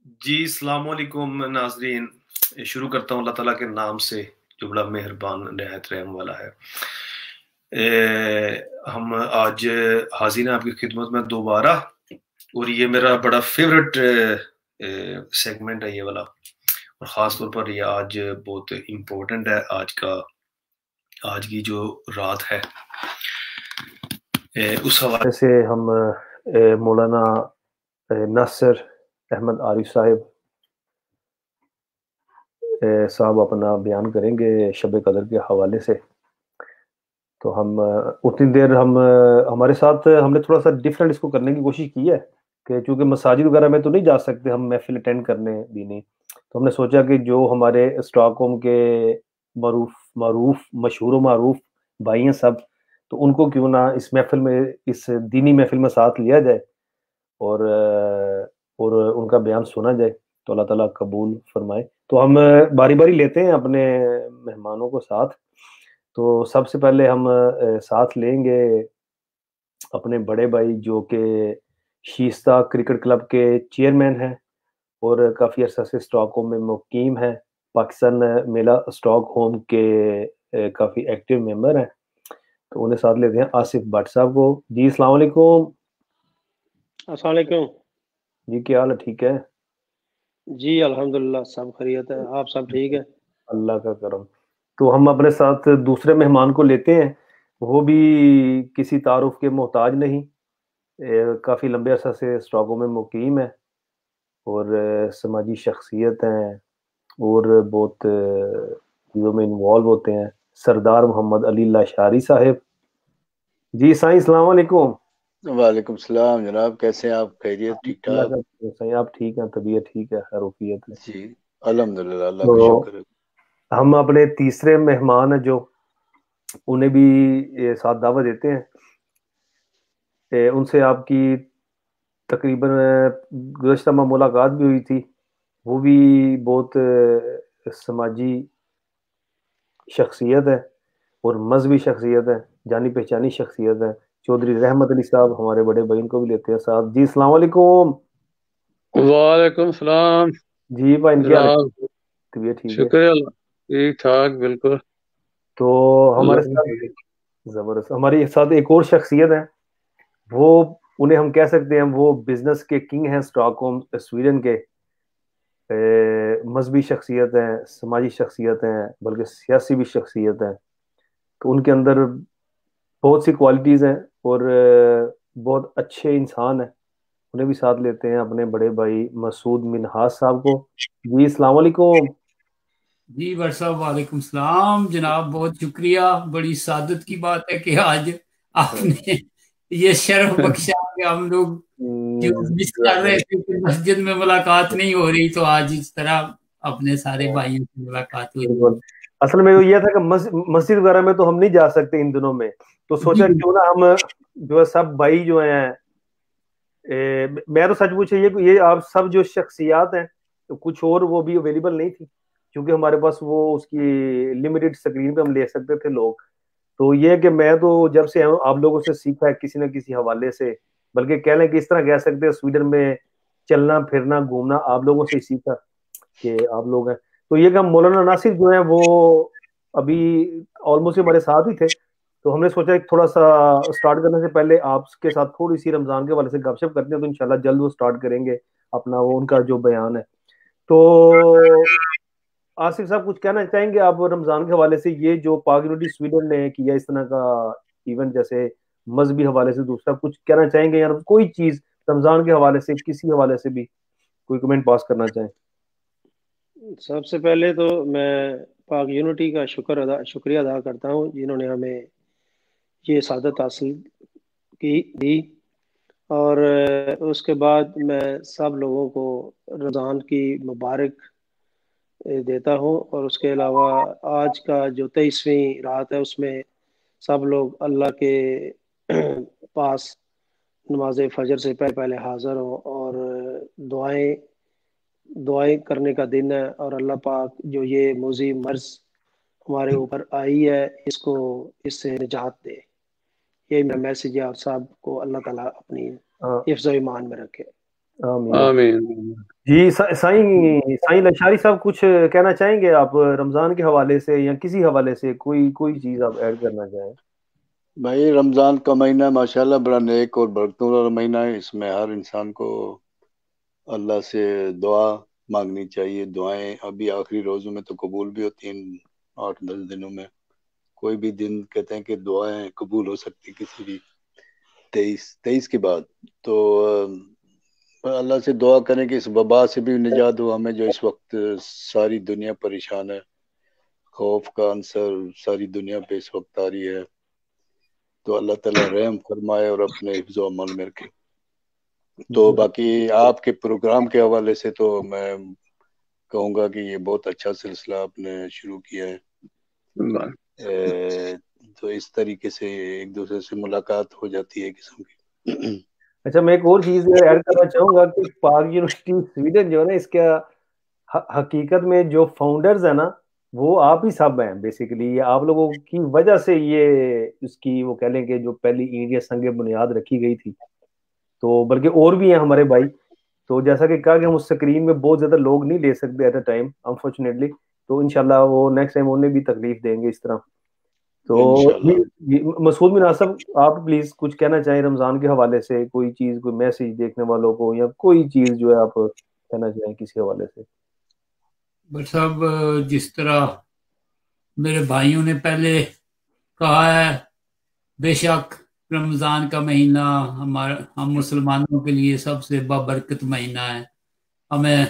جی السلام علیکم ناظرین، شروع کرتا ہوں اللہ تعالیٰ کے نام سے جو بڑا مہربان نہایت رحم والا ہے۔ ہم آج حاضر ہیں آپ کی خدمت میں دوبارہ، اور یہ میرا بڑا فیورٹ سیگمنٹ ہے یہ والا، اور خاص طور پر یہ آج بہت امپورٹنٹ ہے۔ آج کی جو رات ہے اس حوالے سے ہم مولانا ناصر احمد عارف صاحب اپنا بیان کریں گے شب قدر کے حوالے سے۔ تو ہم اتنی دیر ہمارے ساتھ ہم نے تھوڑا سا ڈفرینٹ اس کو کرنے کی کوشش کی ہے کہ چونکہ مساجد وغیرہ میں تو نہیں جا سکتے ہم محفل اٹینڈ کرنے دینی، تو ہم نے سوچا کہ جو ہمارے اسٹاک ہوم کے مشہور و معروف بھائی ہیں سب، تو ان کو کیوں نہ اس محفل میں، اس دینی محفل میں ساتھ لیا جائے اور ان کا بیان سنا جائے، تو اللہ تعالیٰ قبول فرمائے۔ تو ہم باری باری لیتے ہیں اپنے مہمانوں کو ساتھ۔ تو سب سے پہلے ہم ساتھ لیں گے اپنے بڑے بھائی جو کہ شیستہ کرکٹ کلب کے چیئرمین ہیں اور کافی عرصہ سے اسٹاک ہوم میں مقیم ہیں، پاکستان میلہ اسٹاک ہوم کے کافی ایکٹیو ممبر ہیں، تو انہیں ساتھ لیتے ہیں آصف بٹ صاحب کو۔ جی السلام علیکم۔ السلام علیکم جی کیا حال ہے؟ ٹھیک ہے جی، الحمدللہ سب خیریت ہے، آپ سب ٹھیک ہے؟ اللہ کا کرم۔ تو ہم اپنے ساتھ دوسرے مہمان کو لیتے ہیں، وہ بھی کسی تعارف کے محتاج نہیں، کافی لمبے عرصہ سے اسٹاکوں میں مقیم ہے اور سماجی شخصیت ہیں اور بہت چیزوں میں انوالو ہوتے ہیں، سردار محمد علی لاشاری صاحب۔ جی سائیں السلام علیکم۔ وعلیکم السلام جناب، کیسے ہیں آپ؟ خیریت؟ ٹھیک اللہ ٹھاک؟ کا سائیں آپ ٹھیک ہیں؟ طبیعت ٹھیک ہے؟ خیروفیت ہے؟ جی الحمدللہ، اللہ کا تو شکر ہے۔ ہم اپنے تیسرے مہمان ہیں جو انہیں بھی ساتھ دعوت دیتے ہیں، ان سے آپ کی تقریباً گزشتہ میں ملاقات بھی ہوئی تھی، وہ بھی بہت سماجی شخصیت ہے اور مذہبی شخصیت ہے، جانی پہچانی شخصیت ہے، چودھری رحمت علی صاحب، ہمارے بڑے بھائی، ان کو بھی لیتے ہیں ساتھ۔ جی السلام علیکم۔ وعلیکم السلام جی بھائی، ان کی حالت جناب، طبیعت ٹھیک ہے؟ شکریہ اللہ، ٹھیک ٹھاک بالکل، تو ہمارے اللہ کی ساتھ فضل۔ زبردست، ہمارے ساتھ ایک اور شخصیت ہے، وہ انہیں ہم کہہ سکتے ہیں وہ بزنس کے کنگ ہیں اسٹاک ہوم سویڈن کے، مذہبی شخصیت ہیں، سماجی شخصیت ہیں، بلکہ سیاسی بھی شخصیت ہیں، تو ان کے اندر بہت سی کوالٹیز ہیں اور بہت اچھے انسان ہیں، انہیں بھی ساتھ لیتے ہیں اپنے بڑے بھائی مسعود منہاس صاحب کو۔ جی السلام علیکم۔ جی بٹ صاحب، وعلیکم السلام جناب، بہت شکریہ، بڑی سعادت کی بات ہے کہ آج آپ نے یہ شرف بخشا کہ ہم لوگ جو مس کر رہے تھے کہ مسجد میں ملاقات نہیں ہو رہی، تو آج اس طرح اپنے سارے بھائیوں سے ملاقات ہو رہی بالکل، اصل میں یہ تھا کہ مسجد وغیرہ میں تو ہم نہیں جا سکتے ان دنوں میں، تو ہے۔ سوچا جی کیوں نہ ہم جو ہے سب بھائی جو ہیں، میں تو سچ پوچھے یہ آپ سب جو شخصیات ہیں، تو کچھ اور وہ بھی اویلیبل نہیں تھی کیونکہ ہمارے پاس وہ اس کی لمیٹڈ اسکرین پہ ہم لے سکتے تھے لوگ، تو یہ ہے کہ میں تو جب سے آپ لوگوں سے سیکھا ہے کسی نہ کسی حوالے سے، بلکہ کہہ لیں کہ اس طرح کہہ سکتے ہیں سویڈن میں چلنا پھرنا گھومنا آپ لوگوں سے ہی سیکھا کہ آپ لوگ ہیں۔ تو یہ کہ مولانا ناصر جو ہیں وہ ابھی آلموسٹ ہمارے ساتھ ہی تھے، تو ہم نے سوچا ایک تھوڑا سا اسٹارٹ کرنے سے پہلے آپ کے ساتھ تھوڑی سی رمضان کے حوالے سے گپ شپ کرتے ہیں، تو انشاءاللہ جلد وہ اسٹارٹ کریں گے اپنا وہ ان کا جو بیان ہے۔ تو آصف صاحب کچھ کہنا چاہیں گے آپ رمضان کے حوالے سے، یہ جو پاک یونٹی سویڈن نے کیا اس طرح کا ایونٹ، جیسے مذہبی حوالے سے دوسرا کچھ کہنا چاہیں گے یا کوئی چیز رمضان کے حوالے سے کسی حوالے سے بھی کوئی کمنٹ پاس کرنا چاہیں؟ سب سے پہلے تو میں پاک یونٹی کا شکریہ ادا کرتا ہوں جنہوں نے ہمیں یہ سعادت حاصل دی، اور اس کے بعد میں سب لوگوں کو رمضان کی مبارک دیتا ہوں، اور اس کے علاوہ آج کا جو 23ویں رات ہے اس میں سب لوگ اللہ کے پاس نماز فجر سے پہلے حاضر ہوں اور دعائیں کرنے کا دن ہے، اور اللہ پاک جو یہ موذی مرض ہمارے اوپر آئی ہے اس سے نجات دے۔ یہی میرا میسیج ہے، آپ سب کو اللہ تعالیٰ اپنی حفظ و ایمان میں رکھے۔ آمین۔ آمین۔ جی سائیں لشاری صاحب کچھ کہنا چاہیں گے آپ رمضان کے حوالے سے یا کسی حوالے سے کوئی چیز آپ ایڈ کرنا چاہیں؟ بھائی رمضان کا مہینہ ماشاءاللہ بڑا نیک اور برکتوں والا مہینہ ہے. اس میں ہر انسان کو اللہ سے دعا مانگنی چاہیے. دعائیں ابھی آخری روزوں میں تو قبول بھی ہوتی ہیں. 8-10 دنوں میں کوئی بھی دن کہتے ہیں کہ دعائیں قبول ہو سکتی کسی بھی 23 کے بعد. تو اللہ سے دعا کریں کہ اس وبا سے بھی نجات ہو ہمیں جو اس وقت ساری دنیا پریشان ہے. خوف کا عنصر ساری دنیا پہ اس وقت آ رہی ہے. تو اللہ تعالیٰ رحم فرمائے اور اپنے حفظ و عمل میں رکھے. تو باقی آپ کے پروگرام کے حوالے سے تو میں کہوں گا کہ یہ بہت اچھا سلسلہ آپ نے شروع کیا ہے. تو اس طریقے سے ایک دوسرے سے ملاقات ہو جاتی ہے قسم کی. اچھا میں ایک اور چیز ایڈ کرنا چاہوں گا کہ پاک یونیورسٹی سویڈن جو ہے نا، اس کا حقیقت میں جو فاؤنڈرز ہیں نا وہ آپ ہی سب ہیں بیسیکلی. آپ لوگوں کی وجہ سے یہ اس کی وہ کہہ لیں کہ جو پہلی اینٹ یا سنگ بنیاد رکھی گئی تھی. تو بلکہ اور بھی ہیں ہمارے بھائی. تو جیسا کہ کہا کہ ہم اس اسکرین میں بہت زیادہ لوگ نہیں لے سکتے ایٹ اے ٹائم انفارچونیٹلی. تو انشاءاللہ وہ نیکسٹ ٹائم انہیں بھی تکلیف دیں گے اس طرح. تو مسعود بن آصف آپ پلیز کچھ کہنا چاہیں رمضان کے حوالے سے، کوئی چیز، کوئی میسج دیکھنے والوں کو، یا کوئی چیز جو ہے آپ کہنا چاہیں کسی حوالے سے. بٹ صاحب جس طرح میرے بھائیوں نے پہلے کہا ہے، بے شک رمضان کا مہینہ ہم مسلمانوں کے لیے سب سے بابرکت مہینہ ہے. ہمیں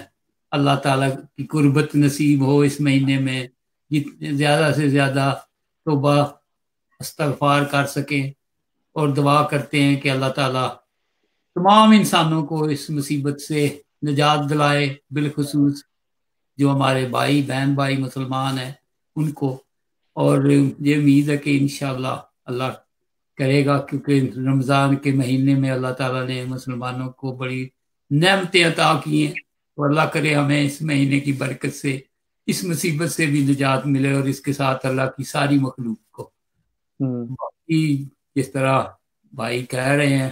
اللہ تعالیٰ کی قربت نصیب ہو اس مہینے میں، جتنے زیادہ سے زیادہ توبہ استغفار کر سکیں، اور دعا کرتے ہیں کہ اللہ تعالیٰ تمام انسانوں کو اس مصیبت سے نجات دلائے، بالخصوص جو ہمارے بہن بھائی مسلمان ہیں ان کو. اور یہ امید ہے کہ انشاءاللہ اللہ کرے گا، کیونکہ رمضان کے مہینے میں اللہ تعالیٰ نے مسلمانوں کو بڑی نعمتیں عطا کی ہیں. تو اللہ کرے ہمیں اس مہینے کی برکت سے اس مصیبت سے بھی نجات ملے، اور اس کے ساتھ اللہ کی ساری مخلوق کو. باقی جس طرح بھائی کہہ رہے ہیں،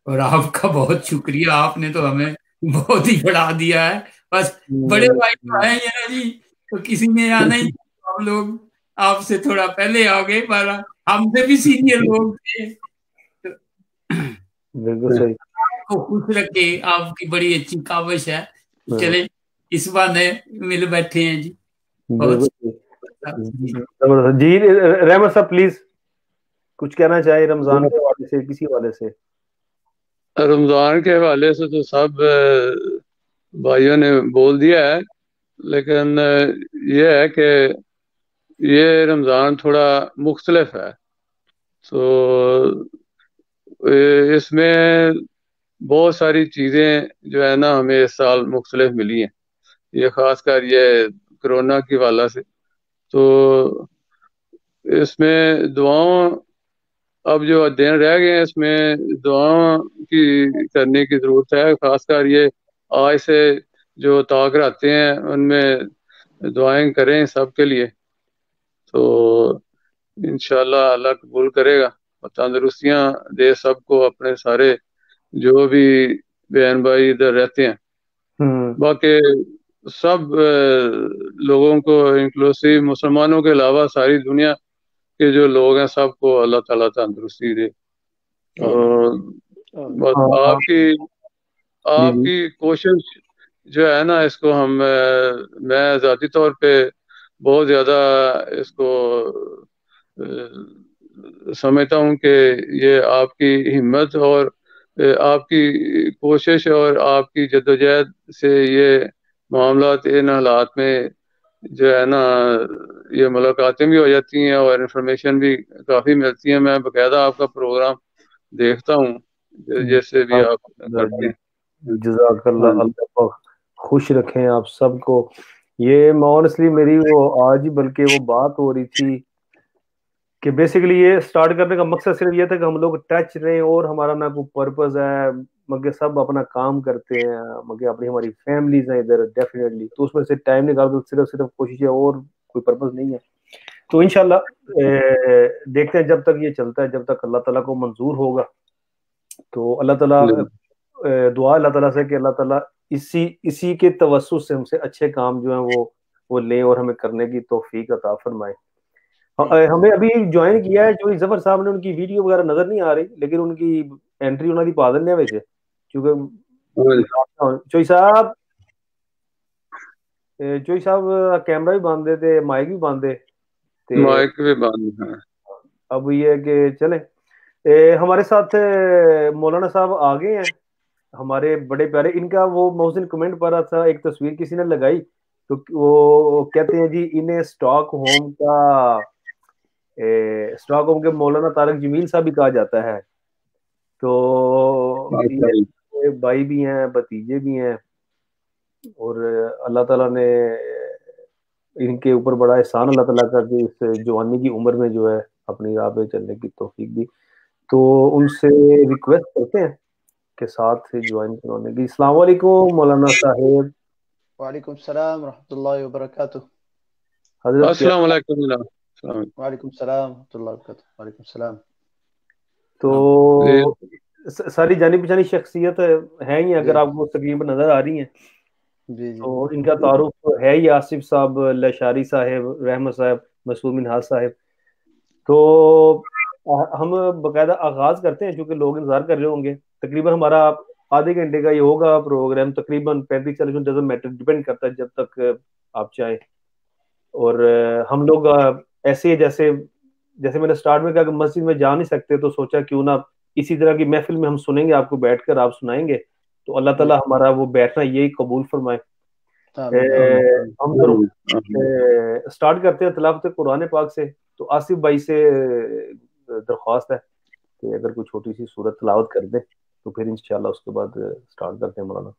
اور آپ کا بہت شکریہ، آپ نے تو ہمیں بہت ہی بڑھا دیا ہے. بس بڑے بھائی تو ہیں یہ نا جی، تو کسی نے آنا ہی، ہم لوگ آپ سے تھوڑا پہلے آ گئے، پر ہم سے بھی سینئر لوگ تھے. بالکل صحیح. آپ کو خوش رکھے، آپ کی بڑی اچھی کاوش ہے. چلے اس بہانے مل بیٹھے ہیں جی. جی رحمت صاحب پلیز کچھ کہنا چاہے رمضان کے حوالے سے، کسی حوالے سے. رمضان کے حوالے سے تو سب بھائیوں نے بول دیا ہے، لیکن یہ ہے کہ یہ رمضان تھوڑا مختلف ہے. تو اس میں بہت ساری چیزیں جو ہے نا ہمیں اس سال مختلف ملی ہیں. یہ خاص کر یہ کرونا کی حوالے سے. تو اس میں دعاؤں، اب جو دن رہ گئے ہیں اس میں دعاؤں کی کرنے کی ضرورت ہے. خاص کر یہ آج سے جو تاخیر آتے ہیں ان میں دعائیں کریں سب کے لیے. تو انشاءاللہ اللہ قبول کرے گا اور تندرستیاں دے سب کو، اپنے سارے جو بھی بہن بھائی ادھر رہتے ہیں. باقی سب لوگوں کو انکلوسیو، مسلمانوں کے علاوہ ساری دنیا کے جو لوگ ہیں سب کو اللہ تعالیٰ تندرستی دے. اور بس آپ کی کوشش جو ہے نا، اس کو میں ذاتی طور پہ بہت زیادہ اس کو سمجھتا ہوں کہ یہ آپ کی ہمت اور آپ کی کوشش اور آپ کی جدوجہد سے یہ معاملات ان حالات میں جو ہے نا یہ ملاقاتیں بھی ہو جاتی ہیں اور انفارمیشن بھی کافی ملتی ہیں. میں باقاعدہ آپ کا پروگرام دیکھتا ہوں جیسے بھی آپ کرتے ہیں. جزاک اللہ، اللہ خوش رکھیں آپ سب کو. یہ آنیسٹلی میری وہ آج ہی بلکہ وہ بات ہو رہی تھی کہ بیسیکلی یہ سٹارٹ کرنے کا مقصد صرف یہ تھا کہ ہم لوگ ٹچ رہیں، اور ہمارا نہ کوئی پرپز ہے، مگر سب اپنا کام کرتے ہیں، مگر اپنی ہماری فیملیز ہیں ادھر ڈیفینیٹلی. تو اس میں سے ٹائم نکال کر صرف کوشش ہے، اور کوئی پرپز نہیں ہے. تو انشاءاللہ دیکھتے ہیں جب تک یہ چلتا ہے، جب تک اللہ تعالیٰ کو منظور ہوگا. تو اللہ تعالیٰ دعا اللہ تعالیٰ سے کہ اللہ تعالیٰ اسی کے توسط سے ہم سے اچھے کام جو ہیں وہ لیں اور ہمیں کرنے کی توفیق عطا فرمائے. ہمیں ابھی جوائن کیا ہے جو ظفر صاحب نے، ان کی ویڈیو وغیرہ نظر نہیں آ رہی لیکن ان کی انٹری انہوں کی پا دیں کیونکہ چوئی صاحب کیمرہ بھی باندھ دے مائک بھی باندھ دے مائک بھی باندھ. اب یہ ہے کہ چلیں ہمارے ساتھ مولانا صاحب آگے ہیں ہمارے بڑے پیارے. ان کا وہ محسن کمنٹ پڑھ رہا تھا، ایک تصویر کسی نے لگائی تو وہ کہتے ہیں جی انہیں اسٹاک ہوم کے مولانا طارق جمیل صاحب بھی کہا جاتا ہے. تو یہ بھائی بھی ہیں، بھتیجے بھی ہیں، اور اللہ تعالیٰ نے ان کے اوپر بڑا احسان اللہ تعالیٰ کا کہ اس جوانی کی عمر میں جو ہے اپنی راہ پہ چلنے کی توفیق دی. تو ان سے ریکویسٹ کرتے ہیں کہ ساتھ جوائن کروانے کی. السلام علیکم مولانا صاحب. وعلیکم السلام ورحمۃ اللہ وبرکاتہ. حضرت السلام علیکم. وعلیکم السلام ورحمۃ اللہ وبرکاتہ. وعلیکم السلام. تو ساری جانی پہچانی شخصیت ہے ہی، اگر آپ کو تقریباً نظر آ رہی ہیں جی تو ان کا تعارف ہے ہی، آصف صاحب، لشاری صاحب، رحمت صاحب، مسعود منہاج صاحب. تو ہم باقاعدہ آغاز کرتے ہیں چونکہ لوگ انتظار کر رہے ہوں گے. تقریباً ہمارا آدھے گھنٹے کا یہ ہوگا پروگرام، تقریباً 35-40 منٹ، ڈزنٹ میٹر، ڈیپینڈ کرتا ہے جب تک آپ چاہیں. اور ہم لوگ ایسے جیسے میں نے سٹارٹ میں کہا کہ مسجد میں جا نہیں سکتے تو سوچا کیوں نہ اسی طرح کی محفل میں ہم سنیں گے، آپ کو بیٹھ کر آپ سنائیں گے. تو اللہ تعالیٰ ہمارا وہ بیٹھنا یہی قبول فرمائے. ہم سٹارٹ کرتے ہیں تلاوت قرآن پاک سے. تو آصف بھائی سے درخواست ہے کہ اگر کوئی چھوٹی سی سورت تلاوت کر دیں تو پھر انشاءاللہ اس کے بعد سٹارٹ کرتے ہیں مولانا.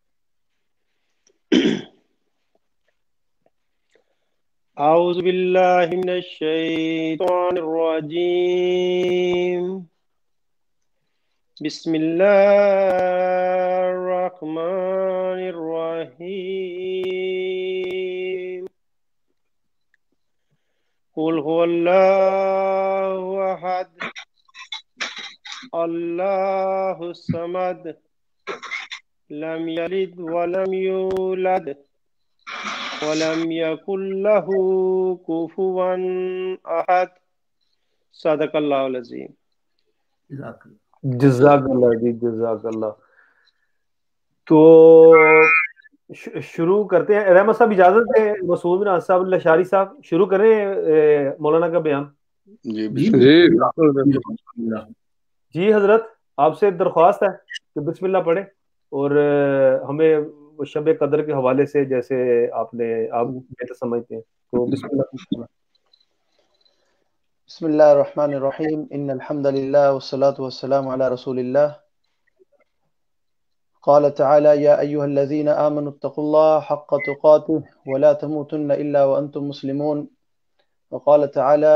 اعوذ باللہ من الشیطان الرجیم. بسم اللہ الرحمن الرحیم. قل هو اللہ احد اللہ الصمد لم یلد ولم یولد ولم یکن له کفوا احد. صدق اللہ العظیم. جزاک اللہ جی، جزاک اللہ. تو شروع کرتے ہیں. رحمت صاحب اجازت ہے، مسعود بن صاحب، لشاری صاحب شروع کریں مولانا کا بیان. جی حضرت آپ سے درخواست ہے کہ بسم اللہ پڑھیں اور ہمیں شب قدر کے حوالے سے جیسے آپ بہتر سمجھتے ہیں تو بسم اللہ. بسم اللہ الرحمن الرحیم. ان الحمد للہ والصلاة والسلام علی رسول اللہ. قال تعالی یا ایها الذین آمنوا اتقوا اللہ حق تقاته ولا تموتن الا وانتم مسلمون. وقال تعالی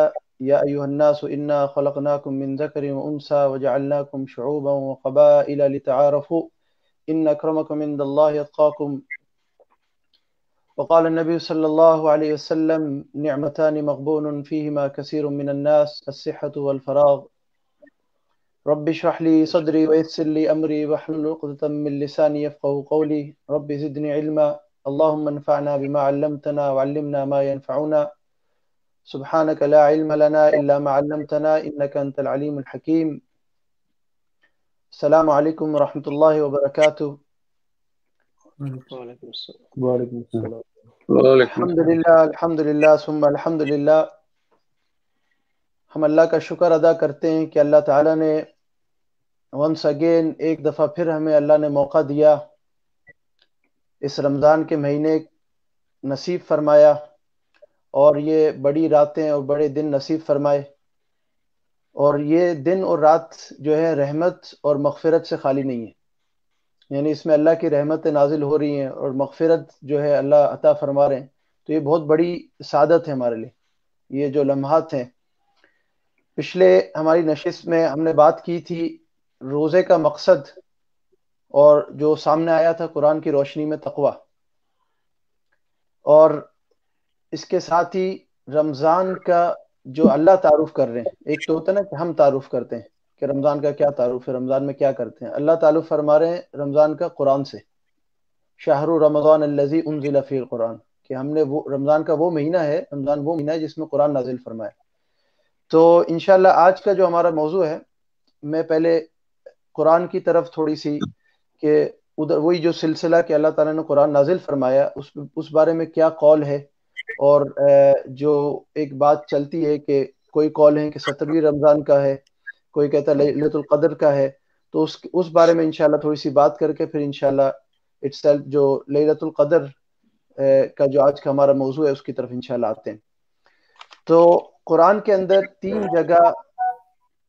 یا ایها الناس انا خلقناکم من ذکر وانثى وجعلناکم شعوبا وقبائل لتعارفوا ان اکرمکم عند اللہ اتقاکم. وقال النبي صلى الله عليه وسلم نعمتان مغبون فيهما كثير من الناس الصحة والفراغ. رب اشرح لي صدري ويسر لي أمري واحلل عقدة من لساني يفقهوا قولي. رب زدني علما. اللهم انفعنا بما علمتنا وعلمنا ما ينفعنا. سبحانك لا علم لنا إلا ما علمتنا إنك أنت العليم الحكيم. السلام عليكم ورحمة الله وبركاته. وعلیکم السلام. الحمدللہ ثم الحمدللہ. ہم اللہ کا شکر ادا کرتے ہیں کہ اللہ تعالیٰ نے ونس اگین ایک دفعہ پھر ہمیں اللہ نے موقع دیا، اس رمضان کے مہینے نصیب فرمایا اور یہ بڑی راتیں اور بڑے دن نصیب فرمائے. اور یہ دن اور رات جو ہے رحمت اور مغفرت سے خالی نہیں ہے، یعنی اس میں اللہ کی رحمتیں نازل ہو رہی ہیں اور مغفرت جو ہے اللہ عطا فرما رہے ہیں. تو یہ بہت بڑی سعادت ہے ہمارے لیے یہ جو لمحات ہیں. پچھلے ہماری نشست میں ہم نے بات کی تھی روزے کا مقصد، اور جو سامنے آیا تھا قرآن کی روشنی میں تقوی، اور اس کے ساتھ ہی رمضان کا جو اللہ تعارف کر رہے ہیں. ایک تو ہوتا ہے نا کہ ہم تعارف کرتے ہیں کہ رمضان کا کیا تعارف ہے، رمضان میں کیا کرتے ہیں. اللہ تعالیٰ فرما رہے ہیں رمضان کا قرآن سے، شہر رمضان الذی انزل فیہ القرآن، کہ ہم نے وہ رمضان کا وہ مہینہ ہے، رمضان وہ مہینہ ہے جس میں قرآن نازل فرمایا۔ تو انشاءاللہ آج کا جو ہمارا موضوع ہے، میں پہلے قرآن کی طرف تھوڑی سی، کہ ادھر وہی جو سلسلہ کہ اللہ تعالیٰ نے قرآن نازل فرمایا اس بارے میں کیا قول ہے، اور جو ایک بات چلتی ہے کہ کوئی قول ہے کہ 17ویں رمضان کا ہے، کوئی کہتا ہے لیلۃ القدر کا ہے، تو اس بارے میں انشاءاللہ تھوڑی سی بات کر کے پھر انشاءاللہ جو لیلۃ القدر کا جو آج کا ہمارا موضوع ہے اس کی طرف انشاءاللہ آتے ہیں۔ تو قرآن کے اندر 3 جگہ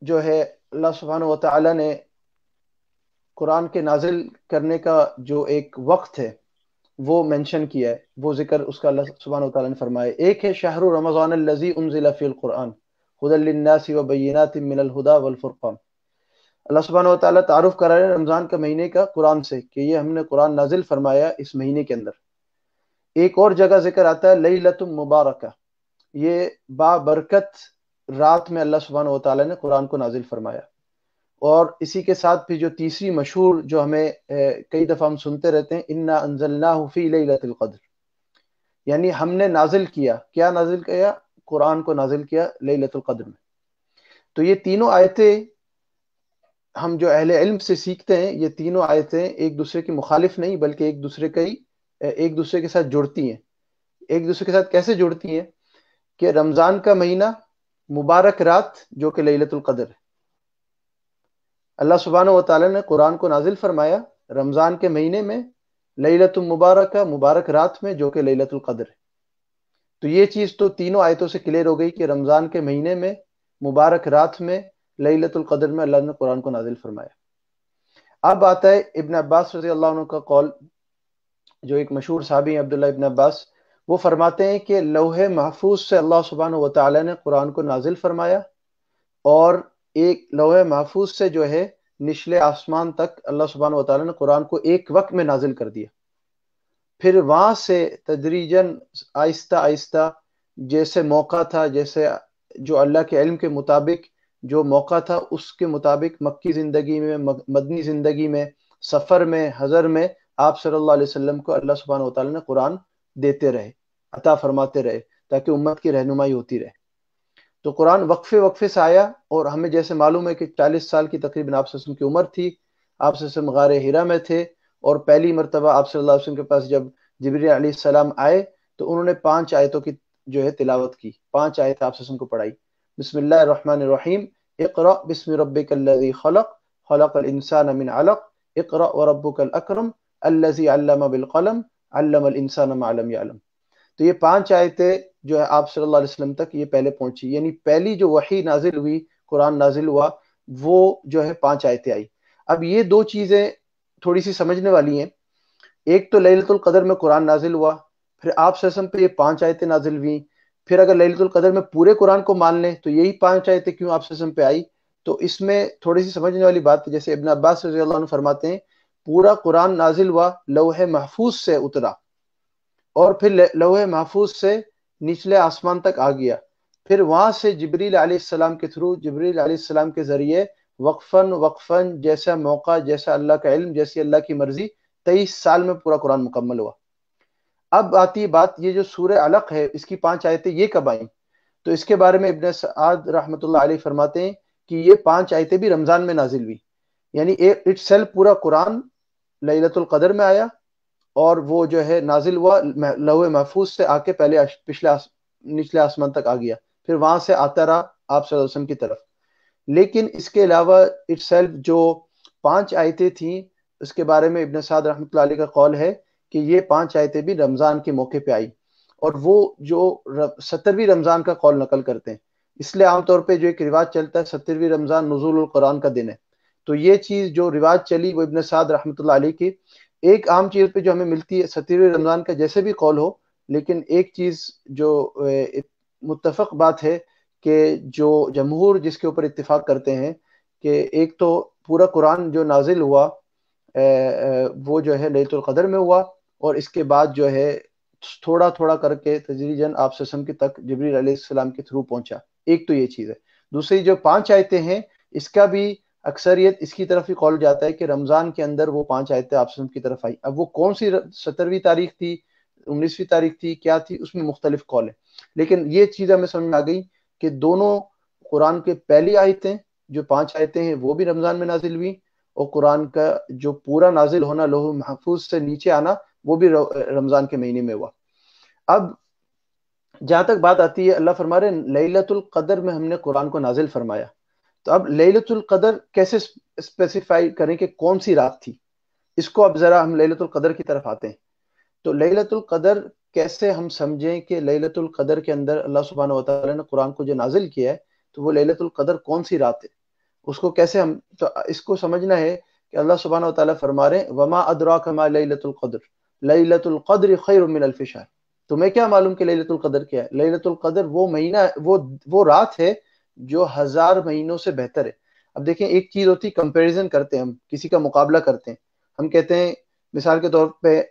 جو ہے اللہ سبحانہ و تعالیٰ نے قرآن کے نازل کرنے کا جو ایک وقت ہے وہ مینشن کیا ہے، وہ ذکر اس کا اللہ سبحانہ و تعالیٰ نے فرمایا۔ ایک ہے شہر رمضان الذی انزل فی القرآن ھدی للناس وبینات من الہدی والفرقان۔ اللہ سبحانہ و تعالیٰ تعارف کرا رہے ہیں رمضان کا مہینے کا قرآن سے، کہ یہ ہم نے قرآن نازل فرمایا اس مہینے کے اندر۔ ایک اور جگہ ذکر آتا ہے لیلۃ مبارکہ، یہ بابرکت رات میں اللہ سبحانہ و تعالیٰ نے قرآن کو نازل فرمایا۔ اور اسی کے ساتھ پھر جو تیسری مشہور جو ہمیں کئی دفعہ ہم سنتے رہتے ہیں، انا انزلناہ فی لیلۃ القدر، یعنی ہم نے نازل کیا، کیا نازل کیا؟ قرآن کو نازل کیا لیلۃ القدر میں۔ تو یہ تینوں آیتیں ہم جو اہل علم سے سیکھتے ہیں، یہ تینوں آیتیں ایک دوسرے کی مخالف نہیں، بلکہ ایک دوسرے کے ساتھ جڑتی ہیں۔ ایک دوسرے کے ساتھ کیسے جڑتی ہیں؟ کہ رمضان کا مہینہ، مبارک رات جو کہ لیلۃ القدر ہے، اللہ سبحانہ و تعالیٰ نے قرآن کو نازل فرمایا رمضان کے مہینے میں، لیلۃ مبارکہ، مبارک رات میں جو کہ لیلۃ القدر ہے۔ تو یہ چیز تو تینوں آیتوں سے کلیئر ہو گئی کہ رمضان کے مہینے میں، مبارک رات میں، لیلۃ القدر میں اللہ نے قرآن کو نازل فرمایا۔ اب آتا ہے ابن عباس رضی اللہ عنہ کا قول، جو ایک مشہور صحابی ہیں عبداللہ ابن عباس، وہ فرماتے ہیں کہ لوح محفوظ سے اللہ سبحانہ و تعالیٰ نے قرآن کو نازل فرمایا، اور ایک لوح محفوظ سے جو ہے نچلے آسمان تک اللہ سبحانہ و تعالیٰ نے قرآن کو ایک وقت میں نازل کر دیا۔ پھر وہاں سے تدریجاً آہستہ آہستہ جیسے موقع تھا، جیسے جو اللہ کے علم کے مطابق جو موقع تھا، اس کے مطابق مکی زندگی میں، مدنی زندگی میں، سفر میں، حضر میں، آپ صلی اللہ علیہ وسلم کو اللہ سبحانہ و تعالیٰ نے قرآن دیتے رہے، عطا فرماتے رہے، تاکہ امت کی رہنمائی ہوتی رہے۔ تو قرآن وقفے وقفے سے آیا، اور ہمیں جیسے معلوم ہے کہ 40 سال کی تقریباً آپ صلی اللہ علیہ وسلم کی عمر تھی، آپ صلی اللہ علیہ وسلم غار حرا میں تھے، اور پہلی مرتبہ آپ صلی اللہ علیہ وسلم کے پاس جب جبریل علیہ السلام آئے تو انہوں نے 5 آیتوں کی جو ہے تلاوت کی، 5 آیت آپ صلی اللہ علیہ وسلم کو پڑھائی۔ بسم اللہ الرحمن الرحیم، اقرأ بسم ربک الذی خلق، خلق الانسان من علق، اقرأ وربک الاکرم الذی علم بالقلم، علم الانسان ما لم یعلم۔ تو یہ 5 آیتیں جو ہے آپ صلی اللہ علیہ وسلم تک یہ پہلے پہنچی، یعنی پہلی جو وحی نازل ہوئی، قرآن نازل ہوا، وہ جو ہے 5 آیتیں آئی۔ اب یہ 2 چیزیں تھوڑی سی سمجھنے والی ہیں۔ ایک تو لیلۃ القدر میں قرآن نازل ہوا، پھر آپ صلی اللہ علیہ وسلم پہ یہ 5 آیتیں نازل ہوئیں، پھر اگر لیلۃ القدر میں پورے قرآن کو مان لیں تو یہی 5 آیتیں کیوں آپ صلی اللہ علیہ وسلم پہ آئی؟ تو اس میں تھوڑی سی سمجھنے والی بات ہے، جیسے ابن عباس رضی اللہ عنہ فرماتے ہیں پورا قرآن نازل ہوا، لوح محفوظ سے اترا، اور پھر لوح محفوظ سے نچلے آسمان تک آ گیا، پھر وہاں سے جبریل علیہ السلام کے تھرو، جبریل علیہ السلام کے ذریعے وقفاً جیسا موقع، جیسا اللہ کا علم، جیسی اللہ کی مرضی، 23 سال میں پورا قرآن مکمل ہوا۔ اب آتی ہے بات، یہ جو سورہ علق ہے اس کی 5 آیتیں یہ کب آئیں؟ تو اس کے بارے میں ابن سعد رحمۃ اللہ علیہ فرماتے ہیں کہ یہ 5 آیتیں بھی رمضان میں نازل ہوئی، یعنی اٹ سیلف پورا قرآن لیلۃ القدر میں آیا، اور وہ جو ہے نازل ہوا لوح محفوظ سے آ کے پہلے نچلے آسمان تک آ گیا، پھر وہاں سے آتا رہا آپ صلی اللہ علیہ وسلم کی طرف۔ لیکن اس کے علاوہ اٹ سیلف جو 5 آیتیں تھیں، اس کے بارے میں ابن سعد رحمۃ اللہ علیہ کا قول ہے کہ یہ 5 آیتیں بھی رمضان کے موقع پہ آئی، اور وہ جو 17ویں رمضان کا قول نقل کرتے ہیں، اس لیے عام طور پہ جو ایک رواج چلتا ہے 17ویں رمضان نزول القرآن کا دن ہے، تو یہ چیز جو رواج چلی وہ ابن سعد رحمۃ اللہ علیہ کی ایک عام چیز پہ جو ہمیں ملتی ہے 17ویں رمضان کا جیسے بھی قول ہو، لیکن ایک چیز جو متفق بات ہے کہ جو جمہور جس کے اوپر اتفاق کرتے ہیں کہ ایک تو پورا قرآن جو نازل ہوا وہ جو ہے لیلۃ القدر میں ہوا، اور اس کے بعد جو ہے تھوڑا تھوڑا کر کے تدریجاً آپ صلی اللہ علیہ وسلم تک جبریل علیہ السلام کے تھرو پہنچا۔ ایک تو یہ چیز ہے۔ دوسری جو 5 آیتیں ہیں اس کا بھی اکثریت اس کی طرف ہی قول جاتا ہے کہ رمضان کے اندر وہ 5 آیتیں آپ کی طرف آئی. اب وہ کون سی 17ویں تاریخ تھی، 19ویں تاریخ تھی، کیا تھی، اس میں مختلف قول ہیں. لیکن یہ چیز ہمیں سمجھ میں آ گئی کہ دونوں قرآن کے پہلی آیتیں جو 5 آیتیں ہیں وہ بھی رمضان میں نازل ہوئی، اور قرآن کا جو پورا نازل ہونا، لوح محفوظ سے نیچے آنا، وہ بھی رمضان کے مہینے میں ہوا. اب جہاں تک بات آتی ہے، اللہ فرما رہے ہیں لیلۃ القدر میں ہم نے قرآن کو نازل فرمایا. تو اب لیلۃ القدر کیسے اسپیسیفائی کریں کہ کون سی رات تھی؟ اس کو اب ذرا ہم لیلۃ القدر کی طرف آتے ہیں. تو لیلۃ القدر کیسے ہم سمجھیں کہ لیلۃ القدر کے اندر اللہ سبحانہ وتعالی نے قرآن کو جو نازل کیا ہے، تو وہ لیلۃ القدر کون سی رات ہے؟ اس کو کیسے ہم، تو اس کو سمجھنا ہے کہ اللہ سبحانہ وتعالی فرما رہے ہیں وما ادراک ما لیلۃ القدر لیلۃ القدر خیر من الف شہر. تمہیں کیا معلوم کہ لیلۃ القدر کیا ہے؟ لیلۃ القدر وہ مہینہ، وہ رات ہے جو 1000 مہینوں سے بہتر ہے. اب دیکھیں، ایک چیز ہوتی کمپیریزن کرتے ہیں، ہم کسی کا مقابلہ کرتے ہیں. ہم کہتے ہیں مثال کے طور پہ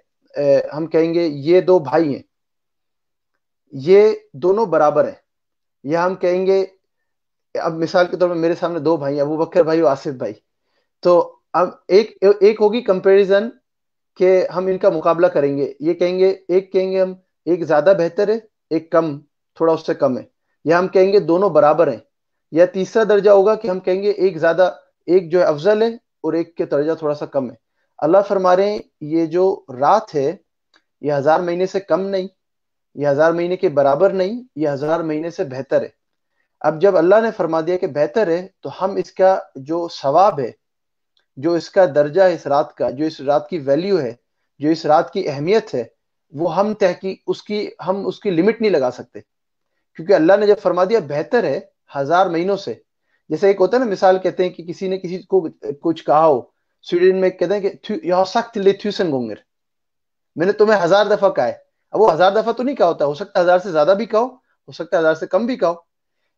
ہم کہیں گے یہ 2 بھائی ہیں، یہ دونوں برابر ہیں. یا ہم کہیں گے، اب مثال کے طور پہ میرے سامنے 2 بھائی ہیں، ابو بکر بھائی اور آصف بھائی. تو اب ایک ہوگی کمپیریزن کہ ہم ان کا مقابلہ کریں گے. یہ کہیں گے، ایک کہیں گے ہم ایک زیادہ بہتر ہے، ایک کم، تھوڑا اس سے کم ہے. یا ہم کہیں گے دونوں برابر ہیں. یا تیسرا درجہ ہوگا کہ ہم کہیں گے ایک زیادہ، ایک جو ہے افضل ہے اور ایک کے درجہ تھوڑا سا کم ہے. اللہ فرما رہے ہیں یہ جو رات ہے یہ 1000 مہینے سے کم نہیں، یہ 1000 مہینے کے برابر نہیں، یہ 1000 مہینے سے بہتر ہے. اب جب اللہ نے فرما دیا کہ بہتر ہے، تو ہم اس کا جو ثواب ہے، جو اس کا درجہ ہے اس رات کا، جو اس رات کی ویلیو ہے، جو اس رات کی اہمیت ہے، وہ ہم اس کی لمٹ نہیں لگا سکتے. کیونکہ اللہ نے جب فرما دیا بہتر ہے 1000 مہینوں سے، جیسے ایک ہوتا ہے نا، مثال کہتے ہیں کہ کسی نے کسی کو کچھ کہا ہو، سویڈن میں کہتے ہیں کہ jeg har sagt til deg 1000 ganger، میں نے تمہیں 1000 دفعہ کہا ہے. اب وہ 1000 دفعہ تو نہیں کہا ہوتا، ہو سکتا ہے 1000 سے زیادہ بھی کہو، ہو سکتا ہے 1000 سے کم بھی کہو.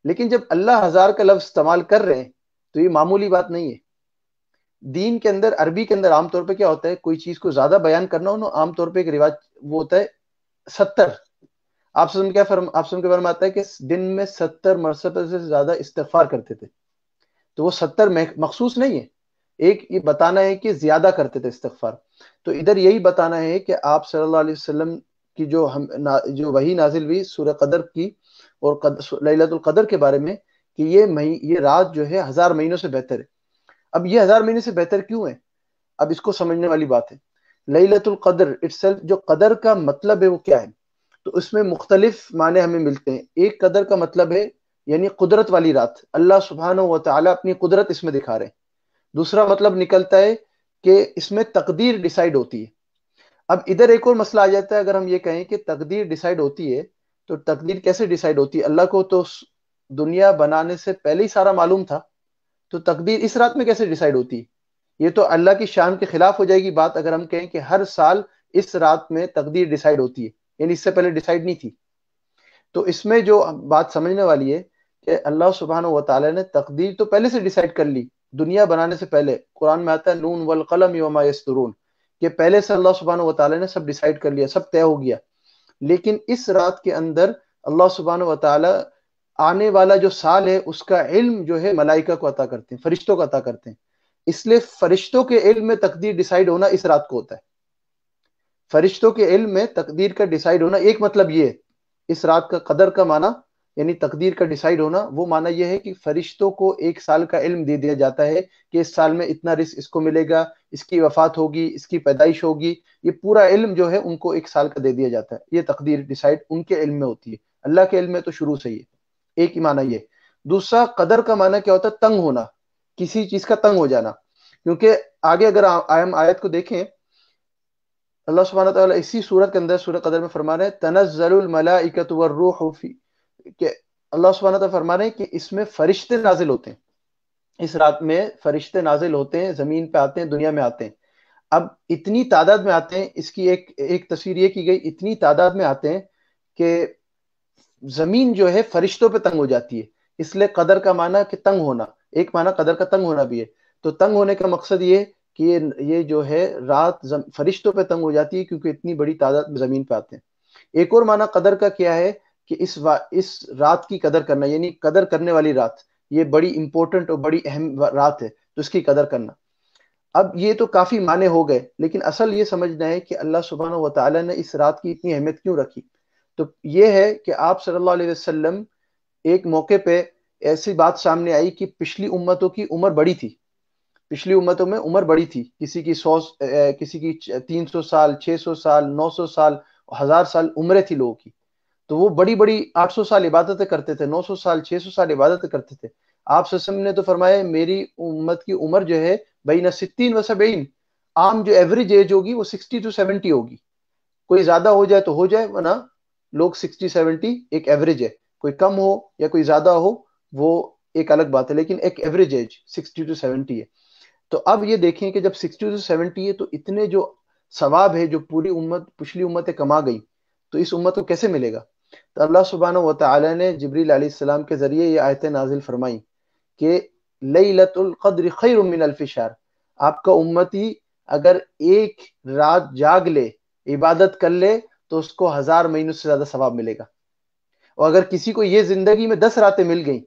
لیکن جب اللہ 1000 کا لفظ استعمال کر رہے ہیں تو یہ معمولی بات نہیں ہے. دین کے اندر، عربی کے اندر عام طور پہ کیا ہوتا ہے، کوئی چیز کو زیادہ بیان کرنا ہو نا، عام طور پہ ایک رواج وہ ہوتا ہے 70. آپ سن کے فرماتا ہے کہ دن میں 70 مرتبہ سے زیادہ استغفار کرتے تھے. تو وہ 70 مخصوص نہیں ہے، ایک یہ بتانا ہے کہ زیادہ کرتے تھے استغفار. تو ادھر یہی بتانا ہے کہ آپ صلی اللہ علیہ وسلم کی جو وحی نازل ہوئی سورہ قدر کی اور لیلۃ القدر کے بارے میں، کہ یہ رات جو ہے 1000 مہینوں سے بہتر ہے. اب یہ 1000 مہینے سے بہتر کیوں ہے؟ اب اس کو سمجھنے والی بات ہے. لیلۃ القدر اٹسیلف، جو قدر کا مطلب ہے وہ کیا ہے؟ تو اس میں مختلف معنی ہمیں ملتے ہیں. ایک قدر کا مطلب ہے یعنی قدرت والی رات، اللہ سبحانہ و تعالی اپنی قدرت اس میں دکھا رہے ہیں. دوسرا مطلب نکلتا ہے کہ اس میں تقدیر ڈیسائیڈ ہوتی ہے. اب ادھر ایک اور مسئلہ آ جاتا ہے، اگر ہم یہ کہیں کہ تقدیر ڈیسائیڈ ہوتی ہے، تو تقدیر کیسے ڈیسائیڈ ہوتی ہے؟ اللہ کو تو دنیا بنانے سے پہلے ہی سارا معلوم تھا، تو تقدیر اس رات میں کیسے ڈیسائیڈ ہوتی ہے؟ یہ تو اللہ کی شان کے خلاف ہو جائے گی بات اگر ہم کہیں کہ ہر سال اس رات میں تقدیر ڈیسائیڈ ہوتی ہے، یعنی اس سے پہلے ڈیسائیڈ نہیں تھی. تو اس میں جو بات سمجھنے والی ہے کہ اللہ سبحانہ و تعالی نے تقدیر تو پہلے سے ڈیسائیڈ کر لی، دنیا بنانے سے پہلے. قرآن میں آتا ہے نون والقلم وما یسطرون، کہ پہلے سے اللہ سبحانہ و تعالی نے سب ڈیسائیڈ کر لیا، سب طے ہو گیا. لیکن اس رات کے اندر اللہ سبحانہ و تعالی آنے والا جو سال ہے اس کا علم جو ہے ملائکہ کو عطا کرتے ہیں، فرشتوں کو عطا کرتے ہیں. اس لیے فرشتوں کے علم میں تقدیر ڈیسائیڈ ہونا اس رات کو ہوتا ہے. فرشتوں کے علم میں تقدیر کا ڈیسائیڈ ہونا، ایک مطلب یہ ہے اس رات کا قدر کا معنی، یعنی تقدیر کا ڈیسائیڈ ہونا، وہ معنی یہ ہے کہ فرشتوں کو ایک سال کا علم دے دیا جاتا ہے کہ اس سال میں اتنا رزق اس کو ملے گا، اس کی وفات ہوگی، اس کی پیدائش ہوگی. یہ پورا علم جو ہے ان کو ایک سال کا دے دیا جاتا ہے. یہ تقدیر ڈیسائیڈ ان کے علم میں ہوتی ہے، اللہ کے علم میں تو شروع سے ہی ہے. ایک ہی معنی یہ. دوسرا قدر کا معنی کیا ہوتا ہے؟ تنگ ہونا، کسی چیز کا تنگ ہو جانا. کیونکہ آگے اگر ہم آیت کو دیکھیں، اللہ سبحانہ تعالیٰ اسی سورت کے اندر سورہ قدر میں فرما رہے ہیں تنزل الملائکۃ والروح فی، کہ اللہ سبحانہ تعالیٰ فرما رہے ہیں کہ اس میں فرشتے نازل ہوتے ہیں. اس رات میں فرشتے نازل ہوتے ہیں، زمین پہ آتے ہیں، دنیا میں آتے ہیں. اب اتنی تعداد میں آتے ہیں، اس کی ایک تصویر یہ کی گئی، اتنی تعداد میں آتے ہیں کہ زمین جو ہے فرشتوں پہ تنگ ہو جاتی ہے. اس لیے قدر کا معنی کہ تنگ ہونا، ایک معنی قدر کا تنگ ہونا بھی ہے. تو تنگ ہونے کا مقصد یہ کہ یہ جو ہے رات فرشتوں پہ تنگ ہو جاتی ہے کیونکہ اتنی بڑی تعداد میں زمین پہ آتے ہیں. ایک اور معنی قدر کا کیا ہے کہ اس رات کی قدر کرنا، یعنی قدر کرنے والی رات، یہ بڑی امپورٹنٹ اور بڑی اہم رات ہے. تو اس کی قدر کرنا۔ اب یہ تو کافی معنی ہو گئے، لیکن اصل یہ سمجھنا ہے کہ اللہ سبحانہ و تعالیٰ نے اس رات کی اتنی اہمیت کیوں رکھی۔ تو یہ ہے کہ آپ صلی اللہ علیہ وسلم ایک موقع پہ ایسی بات سامنے آئی کہ پچھلی امتوں کی عمر بڑی تھی، پچھلی امتوں میں عمر بڑی تھی، کسی کی 300 سال، 600 سال، 900 سال، 1000 سال عمریں تھی لوگوں کی، تو وہ بڑی بڑی 800 سال عبادتیں کرتے تھے، 900 سال، 600 سال عبادتیں کرتے تھے۔ آپ صلی اللہ علیہ وسلم نے تو فرمایا میری امت کی عمر جو ہے بین 60 و 70، عام جو ایوریج ایج ہوگی وہ 60 to 70 ہوگی، کوئی زیادہ ہو جائے تو ہو جائے، ورنہ لوگ 60-70 ایک ایوریج ہے، کوئی کم ہو یا کوئی زیادہ ہو وہ ایک الگ بات ہے، لیکن ایک ایوریج ایج 60 to 70 ہے۔ تو اب یہ دیکھیں کہ جب 60 to 70 ہے تو اتنے جو ثواب ہے جو پوری امت پچھلی امتیں کما گئی، تو اس امت کو کیسے ملے گا؟ تو اللہ سبحانہ و تعالی نے جبریل علیہ السلام کے ذریعے یہ آیتیں نازل فرمائی کہ لیلۃ القدر خیر من الف شہر، آپ کا امتی اگر ایک رات جاگ لے، عبادت کر لے، تو اس کو 1000 مہینوں سے زیادہ ثواب ملے گا۔ اور اگر کسی کو یہ زندگی میں 10 راتیں مل گئیں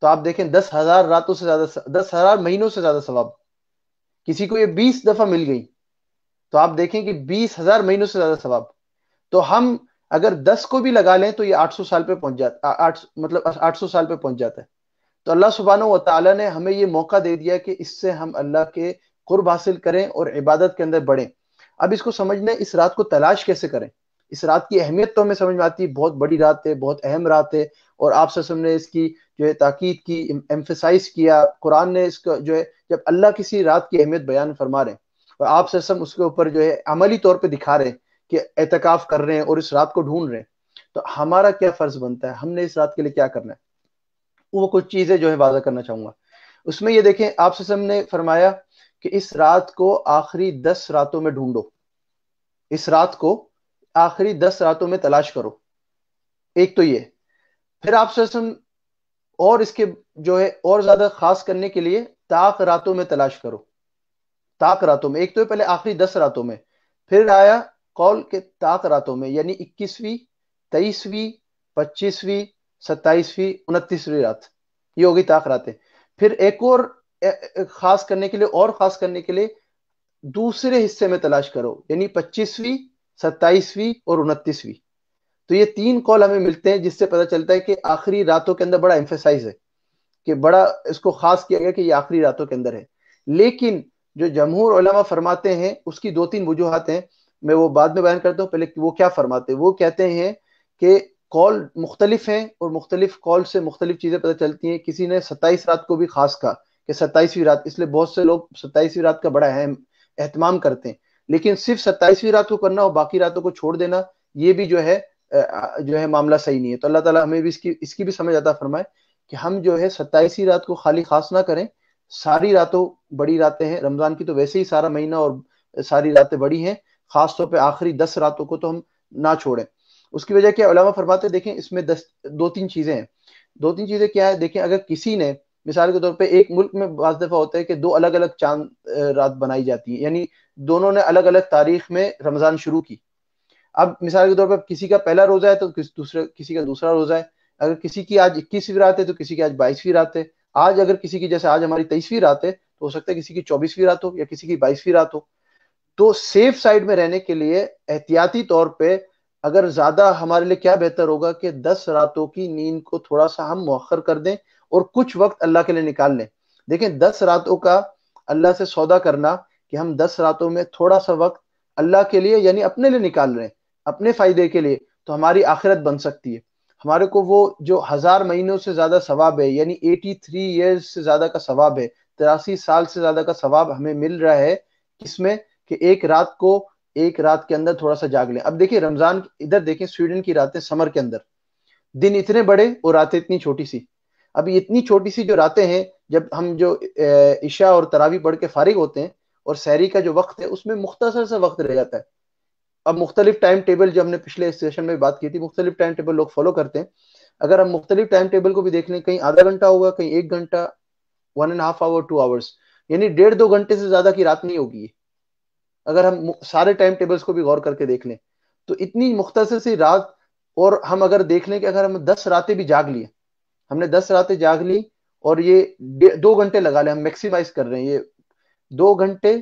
تو آپ دیکھیں 10,000 راتوں سے زیادہ، 10,000 مہینوں سے زیادہ ثواب۔ کسی کو یہ 20 دفعہ مل گئی تو آپ دیکھیں کہ 20,000 مہینوں سے زیادہ ثواب۔ تو ہم اگر 10 کو بھی لگا لیں تو یہ 800 سال پہ پہنچ جاتا، مطلب 800 سال پہ پہنچ جاتا ہے۔ تو اللہ سبحانہ و تعالیٰ نے ہمیں یہ موقع دے دیا کہ اس سے ہم اللہ کے قرب حاصل کریں اور عبادت کے اندر بڑھیں۔ اب اس کو سمجھنا ہے اس رات کو تلاش کیسے کریں۔ اس رات کی اہمیت تو ہمیں سمجھ میں آتی ہے، بہت بڑی رات ہے، بہت اہم رات ہے، اور آپ صلی اللہ علیہ وسلم نے اس کی جو ہے تاکید کی، ایمفیسائز کیا، قرآن نے اس کا جو ہے جب اللہ کسی رات کی اہمیت بیان فرما رہے ہیں اور آپ صلی اللہ علیہ وسلم اس کے اوپر جو ہے عملی طور پہ دکھا رہے ہیں کہ اعتکاف کر رہے ہیں اور اس رات کو ڈھونڈ رہے ہیں، تو ہمارا کیا فرض بنتا ہے، ہم نے اس رات کے لیے کیا کرنا ہے، وہ کچھ چیزیں جو ہے واضح کرنا چاہوں گا۔ اس میں یہ دیکھیں آپ صلی اللہ علیہ وسلم نے فرمایا کہ اس رات کو آخری 10 راتوں میں ڈھونڈو، اس رات کو آخری 10 راتوں میں تلاش کرو، ایک تو یہ۔ پھر آپ صلی اللہ علیہ وسلم اور اس کے جو ہے اور زیادہ خاص کرنے کے لیے طاق راتوں میں تلاش کرو، طاق راتوں میں، ایک تو پہلے آخری 10 راتوں میں، پھر آیا قول کے طاق راتوں میں، یعنی 21ویں، 23ویں، 25ویں، 27ویں، 29ویں رات، یہ ہوگی طاق راتیں۔ پھر ایک اور خاص کرنے کے لیے، اور خاص کرنے کے لیے دوسرے حصے میں تلاش کرو، یعنی 25ویں، 27ویں اور 29ویں۔ تو یہ 3 قول ہمیں ملتے ہیں جس سے پتہ چلتا ہے کہ آخری راتوں کے اندر بڑا ایمفیسائز ہے، کہ بڑا اس کو خاص کیا گیا کہ یہ آخری راتوں کے اندر ہے۔ لیکن جو جمہور علماء فرماتے ہیں اس کی 2-3 وجوہات ہیں، میں وہ بعد میں بیان کرتا ہوں، پہلے وہ کیا فرماتے ہیں۔ وہ کہتے ہیں کہ قول مختلف ہیں اور مختلف قول سے مختلف چیزیں پتہ چلتی ہیں۔ کسی نے 27 رات کو بھی خاص کہا کہ 27ویں رات، اس لیے بہت سے لوگ 27ویں رات کا بڑا اہم اہتمام کرتے ہیں، لیکن صرف 27ویں رات کو کرنا اور باقی راتوں کو چھوڑ دینا یہ بھی جو ہے معاملہ صحیح نہیں ہے۔ تو اللہ تعالیٰ ہمیں بھی اس کی بھی سمجھ عطا فرمائے کہ ہم جو ہے 27ویں رات کو خالی خاص نہ کریں، ساری راتوں بڑی راتیں ہیں، رمضان کی تو ویسے ہی سارا مہینہ اور ساری راتیں بڑی ہیں، خاص طور پہ آخری 10 راتوں کو تو ہم نہ چھوڑیں۔ اس کی وجہ کیا علماء فرماتے ہیں، دیکھیں اس میں 2-3 چیزیں ہیں۔ 2-3 چیزیں کیا ہے، دیکھیں اگر کسی نے مثال کے طور پہ ایک ملک میں بعض دفعہ ہوتا ہے کہ 2 الگ الگ چاند رات بنائی جاتی ہیں، یعنی دونوں نے الگ الگ تاریخ میں رمضان شروع کی۔ اب مثال کے طور پر کسی کا پہلا روزہ ہے تو کسی کا دوسرا روزہ ہے، اگر کسی کی آج 21ویں رات ہے تو کسی کی آج 22ویں رات ہے، آج اگر کسی کی جیسے آج ہماری 23ویں رات ہے تو ہو سکتا ہے کسی کی 24ویں رات ہو یا کسی کی 22ویں رات ہو۔ تو سیف سائڈ میں رہنے کے لیے احتیاطی طور پہ اگر زیادہ ہمارے لیے کیا بہتر ہوگا کہ 10 راتوں کی نیند کو تھوڑا سا ہم مؤخر کر دیں اور کچھ وقت اللہ کے لیے نکال لیں۔ دیکھیں 10 راتوں کا اللہ سے سودا کرنا کہ ہم 10 راتوں میں تھوڑا سا وقت اللہ کے لیے یعنی اپنے لیے نکال رہے ہیں، اپنے فائدے کے لیے، تو ہماری آخرت بن سکتی ہے۔ ہمارے کو وہ جو 1000 مہینوں سے زیادہ ثواب ہے، یعنی 83 ایئرز سے زیادہ کا ثواب ہے، 83 سال سے زیادہ کا ثواب ہمیں مل رہا ہے، کس میں کہ ایک رات کے اندر تھوڑا سا جاگ لیں۔ اب دیکھیں رمضان، ادھر دیکھیں سویڈن کی راتیں سمر کے اندر، دن اتنے بڑے اور راتیں اتنی چھوٹی سی۔ اب اتنی چھوٹی سی جو راتیں ہیں، جب ہم جو عشاء اور تراویح پڑھ کے فارغ ہوتے ہیں اور سحری کا جو وقت ہے اس میں مختصر سا وقت رہ جاتا ہے۔ اب مختلف ٹائم ٹیبل جو ہم نے پچھلے سیشن میں بات کی تھی، مختلف ٹائم ٹیبل لوگ فالو کرتے ہیں۔ اگر ہم مختلف ٹائم ٹیبل کو بھی دیکھ لیں، کہیں آدھا گھنٹہ ہوگا، کہیں 1 گھنٹہ، 1.5 آور، 2 آورس، یعنی 1.5-2 گھنٹے سے زیادہ کی رات نہیں ہوگی اگر ہم سارے ٹائم ٹیبلز کو بھی غور کر کے دیکھ لیں۔ تو اتنی مختصر سی رات، اور ہم اگر دیکھ لیں کہ اگر ہم 10 راتیں بھی جاگ لی، ہم نے 10 راتیں جاگ لی اور یہ 2 گھنٹے لگا لیں، ہم میکسیمائز کر رہے ہیں، یہ 2 گھنٹے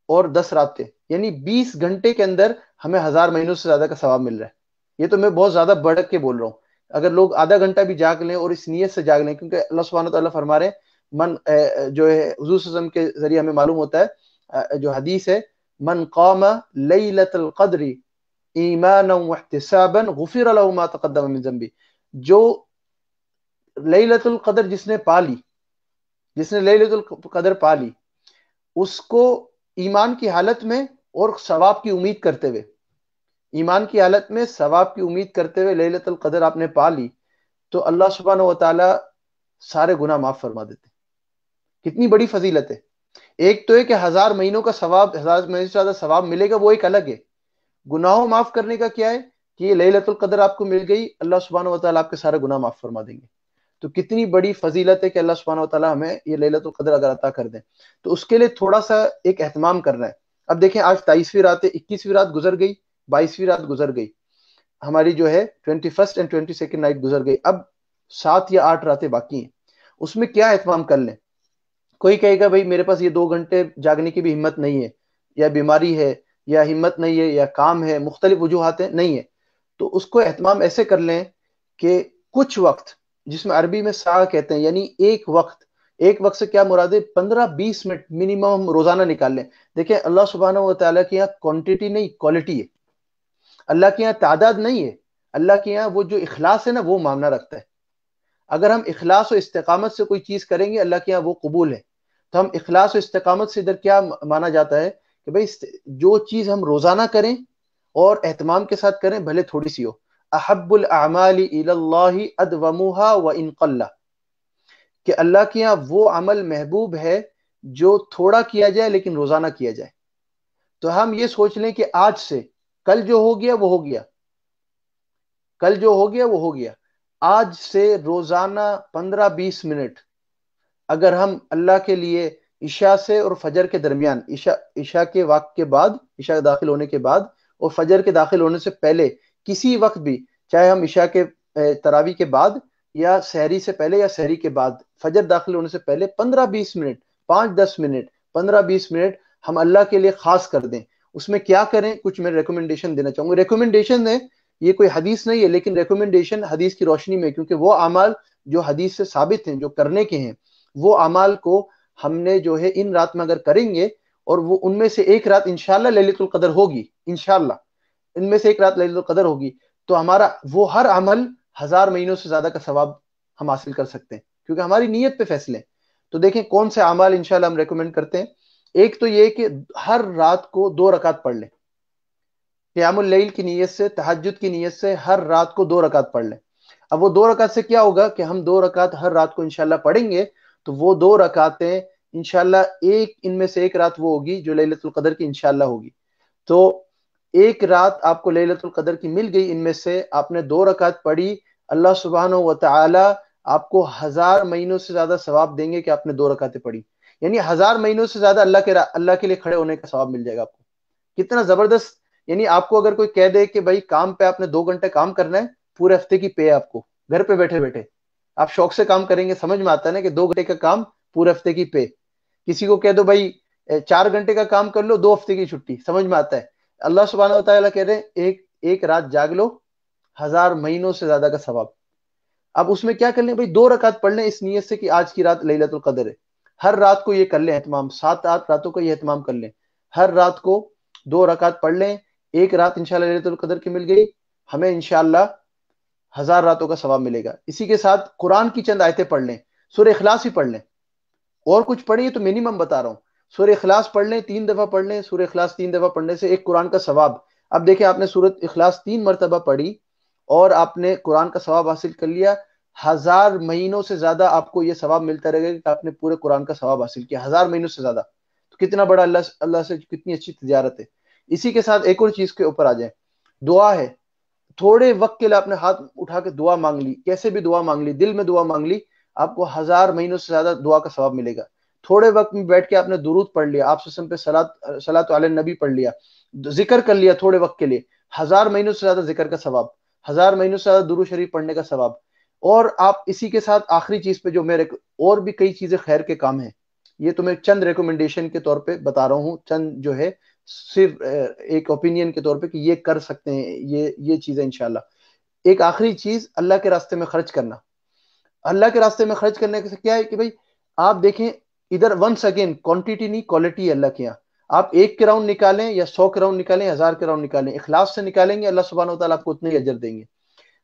اور 10 راتیں، یعنی 20 گھنٹے کے اندر ہمیں 1000 مہینوں سے زیادہ کا ثواب مل رہا ہے. یہ تو میں بہت زیادہ بڑھ کے بول رہا ہوں. اگر لوگ آدھا گھنٹہ بھی جاگ لیں اور اس نیت سے جاگ لیں، کیونکہ اللہ سبحانہ تعالیٰ فرما رہے ہیں من جو ہے حضور صلی اللہ علیہ وسلم کے ذریعے ہمیں معلوم ہوتا ہے جو حدیث ہے، من قام لیلۃ القدر ایمانا واحتسابا غفر له ما تقدم من ذنبه، جو لیلۃ القدر جس نے پا لی، جس نے لیلۃ القدر پا لی، اس کو ایمان کی حالت میں اور ثواب کی امید کرتے ہوئے، ایمان کی حالت میں ثواب کی امید کرتے ہوئے لیلۃ القدر آپ نے پا لی، تو اللہ سبحانہ و تعالی سارے گناہ معاف فرما دیتے. کتنی بڑی فضیلت ہے. ایک تو ہے کہ 1000 مہینوں کا ثواب، 1000 مہینوں سے زیادہ ثواب ملے گا، وہ ایک الگ ہے. گناہوں معاف کرنے کا کیا ہے کہ یہ لیلۃ القدر آپ کو مل گئی، اللہ سبحانہ و تعالیٰ آپ کے سارے گناہ معاف فرما دیں گے. تو کتنی بڑی فضیلت ہے کہ اللہ سبحانہ و تعالیٰ ہمیں یہ لیلۃ القدر اگر عطا کر دیں، تو اس کے لیے تھوڑا سا ایک اہتمام کرنا ہے. اب دیکھیں آج 23ویں رات ہے، 21ویں رات گزر گئی، 22ویں رات گزر گئی، ہماری جو ہے 21st اینڈ 22nd نائٹ گزر گئی. اب 7 یا 8 راتیں باقی ہیں. اس میں کیا اہتمام کر لیں؟ کوئی کہے گا بھائی میرے پاس یہ 2 گھنٹے جاگنے کی بھی ہمت نہیں ہے، یا بیماری ہے، یا ہمت نہیں ہے، یا کام ہے، مختلف وجوہات ہیں، نہیں ہے. تو اس کو اہتمام ایسے کر لیں کہ کچھ وقت، جس میں عربی میں ساعہ کہتے ہیں، یعنی ایک وقت سے کیا مراد ہے، 15-20 منٹ منیمم روزانہ نکال لیں. دیکھیں اللہ سبحانہ و تعالیٰ کے یہاں کوانٹٹی نہیں کوالٹی ہے. اللہ کے یہاں تعداد نہیں ہے، اللہ کے یہاں وہ جو اخلاص ہے نا وہ معاملہ رکھتا ہے. اگر ہم اخلاص و استقامت سے کوئی چیز کریں گے اللہ کے یہاں وہ قبول ہے. تو ہم اخلاص و استقامت سے ادھر کیا مانا جاتا ہے کہ بھئی جو چیز ہم روزانہ کریں اور اہتمام کے ساتھ کریں، بھلے تھوڑی سی ہو. احب الاعمال الی اللہ ادومها وان قل، کہ اللہ کے یہاں وہ عمل محبوب ہے جو تھوڑا کیا جائے لیکن روزانہ کیا جائے. تو ہم یہ سوچ لیں کہ آج سے کل جو ہو گیا وہ ہو گیا، کل جو ہو گیا وہ ہو گیا. آج سے روزانہ 15-20 منٹ اگر ہم اللہ کے لیے عشاء سے اور فجر کے درمیان، عشاء کے وقت کے بعد، عشاء داخل ہونے کے بعد اور فجر کے داخل ہونے سے پہلے کسی وقت بھی، چاہے ہم عشاء کے تراویح کے بعد یا سحری سے پہلے یا سحری کے بعد، فجر داخل ہونے سے پہلے 15-20 منٹ، 5-10 منٹ، 15-20 منٹ ہم اللہ کے لیے خاص کر دیں. اس میں کیا کریں، کچھ میں ریکومنڈیشن دینا چاہوں گا. ریکومنڈیشن ہے، یہ کوئی حدیث نہیں ہے، لیکن ریکومنڈیشن حدیث کی روشنی میں، کیونکہ وہ اعمال جو حدیث سے ثابت ہیں، جو کرنے کے ہیں، وہ اعمال کو ہم نے جو ہے ان رات میں اگر کریں گے، اور وہ ان میں سے ایک رات انشاءاللہ لیلۃ القدر ہوگی، انشاءاللہ ان میں سے ایک رات لیلۃ القدر ہوگی، تو ہمارا وہ ہر عمل 1000 مہینوں سے زیادہ کا ثواب ہم حاصل کر سکتے ہیں، کیونکہ ہماری نیت پہ فیصلے. تو دیکھیں کون سے اعمال انشاءاللہ ہم ریکمینڈ کرتے ہیں. ایک تو یہ کہ ہر رات کو 2 رکعت پڑھ لیں، قیام اللیل کی نیت سے، تہجد کی نیت سے ہر رات کو 2 رکعت پڑھ لیں. اب وہ 2 رکعت سے کیا ہوگا کہ ہم 2 رکعت ہر رات کو انشاءاللہ پڑھیں گے، تو وہ 2 رکعتیں انشاءاللہ ان میں سے ایک رات وہ ہوگی جو لیلۃ القدر کی انشاءاللہ ہوگی. تو ایک رات آپ کو لیلۃ القدر کی مل گئی، ان میں سے آپ نے 2 رکعت پڑھی، اللہ سبحانہ و تعالی آپ کو 1000 مہینوں سے زیادہ ثواب دیں گے کہ آپ نے 2 رکعتیں پڑھی. یعنی 1000 مہینوں سے زیادہ اللہ کے لیے کھڑے ہونے کا ثواب مل جائے گا آپ کو. کتنا زبردست. یعنی آپ کو اگر کوئی کہہ دے کہ بھائی کام پہ آپ نے 2 گھنٹے کام کرنا ہے، پورے ہفتے کی پے ہے آپ کو، گھر پہ بیٹھے بیٹھے آپ شوق سے کام کریں گے، سمجھ میں آتا ہے نا کہ 2 گھنٹے کا کام پورے ہفتے کی پے. کسی کو کہہ دو بھائی 4 گھنٹے کا کام کر لو، 2 ہفتے کی چھٹی، سمجھ میں آتا ہے. اللہ سبحانہ و تعالیٰ کہہ رہے ہیں ایک رات جاگ لو، 1000 مہینوں سے زیادہ کا ثواب. اب اس میں کیا کر لیں بھائی، 2 رکعت پڑھ لیں اس نیت سے کہ آج کی رات لیلۃ القدر ہے. ہر رات کو یہ کر لیں اہتمام، 7-8 راتوں کا یہ اہتمام کر لیں، ہر رات کو 2 رکعت پڑھ لیں. ایک رات انشاءاللہ لیلۃ القدر کی مل گئی، ہمیں انشاءاللہ 1000 راتوں کا ثواب ملے گا. اسی کے ساتھ قرآن کی چند آیتیں پڑھ لیں، سورہ اخلاص ہی پڑھ لیں، اور کچھ پڑھیں تو منیمم بتا رہا ہوں. سورہ اخلاص پڑھ لیں، 3 دفعہ پڑھ لیں. سورہ اخلاص 3 دفعہ پڑھنے سے ایک قرآن کا ثواب. اب دیکھیں آپ نے سورۃ اخلاص 3 مرتبہ پڑھی اور آپ نے قرآن کا ثواب حاصل کر لیا. 1000 مہینوں سے زیادہ آپ کو یہ ثواب ملتا رہے گا کہ آپ نے پورے قرآن کا ثواب حاصل کیا، 1000 مہینوں سے زیادہ. تو کتنا بڑا اللہ سے کتنی اچھی تجارت ہے. اسی کے ساتھ ایک اور چیز کے اوپر آ جائیں، دعا ہے. تھوڑے وقت کے لیے آپ نے ہاتھ اٹھا کے دعا مانگ لی، کیسے بھی دعا مانگ لی، دل میں دعا مانگ لی، آپ کو 1000 مہینوں سے زیادہ دعا کا ثواب ملے گا. تھوڑے وقت میں بیٹھ کے آپ نے درود پڑھ لیا، آپ وسلم پہ صلاۃ علی النبی پڑھ لیا، ذکر کر لیا تھوڑے وقت کے لیے، 1000 مہینوں سے زیادہ ذکر کا ثواب، 1000 مہینوں سے زیادہ درود شریف پڑھنے کا ثواب. اور آپ اسی کے ساتھ آخری چیز پہ جو میرے اور بھی کئی چیزیں خیر کے کام ہیں، یہ تو میں چند ریکومنڈیشن کے طور پہ بتا رہا ہوں، چند جو ہے صرف ایک اوپینین کے طور پہ کہ یہ کر سکتے ہیں یہ چیزیں انشاءاللہ۔ ایک آخری چیز، اللہ کے راستے میں خرچ کرنا۔ اللہ کے راستے میں خرچ کرنے سے کیا ہے کہ بھائی آپ دیکھیں ادھر ونس اگین کوانٹیٹی نہیں کوالٹی ہے اللہ کے یہاں۔ آپ 1 کے راؤنڈ نکالیں یا 100 کے راؤنڈ نکالیں، 1000 کے راؤنڈ نکالیں، اخلاص سے نکالیں گے اللہ سبحانہ وتعالیٰ آپ کو اتنے ہی اجر دیں گے۔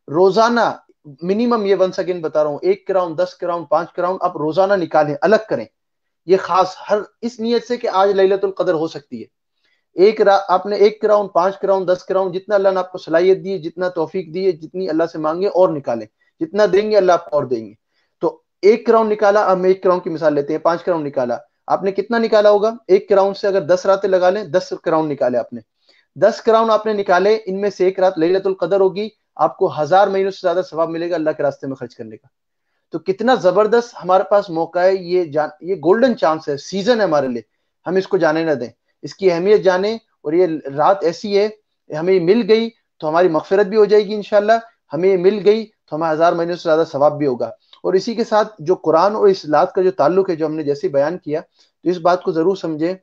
روزانہ منیمم، یہ ونس اگین بتا رہا ہوں، 1 کے راؤنڈ، 10 کے راؤنڈ، 5 کے راؤنڈ آپ روزانہ نکالیں، الگ کریں، یہ خاص ہر اس نیت سے کہ آج لیلۃ القدر ہو سکتی ہے۔ آپ نے 1 کے راؤنڈ، 5 کے راؤنڈ، 10 کے راؤنڈ، جتنا اللہ نے آپ کو صلاحیت دی ہے، جتنا توفیق دی ہے، جتنی اللہ سے مانگے اور نکالیں، جتنا دیں گے اللہ آپ کو اور دیں گے۔ تو 1 راؤنڈ نکالا، اب ہم 1 راؤنڈ کی مثال لیتے ہیں، 5 راؤنڈ نکالا، آپ نے کتنا نکالا ہوگا؟ 1 راؤنڈ سے اگر 10 راتیں لگا لیں، 10 راؤنڈ نکالے آپ نے، 10 راؤنڈ آپ نے نکالے، ان میں سے 1 رات لیلۃ القدر ہوگی، آپ کو 1000 مہینوں سے زیادہ ثواب ملے گا اللہ کے راستے میں خرچ کرنے کا۔ تو کتنا زبردست ہمارے پاس موقع ہے، یہ گولڈن چانس ہے، سیزن ہے ہمارے لیے، ہم اس کو جانے نہ دیں، اس کی اہمیت جانیں۔ اور یہ رات ایسی ہے، ہمیں مل گئی تو ہماری مغفرت بھی ہو جائے گی انشاءاللہ، ہمیں یہ مل گئی تو ہمیں 1000 مہینوں سے زیادہ ثواب بھی ہوگا۔ اور اسی کے ساتھ جو قرآن اور اس رات کا جو تعلق ہے، جو ہم نے جیسے بیان کیا، تو اس بات کو ضرور سمجھیں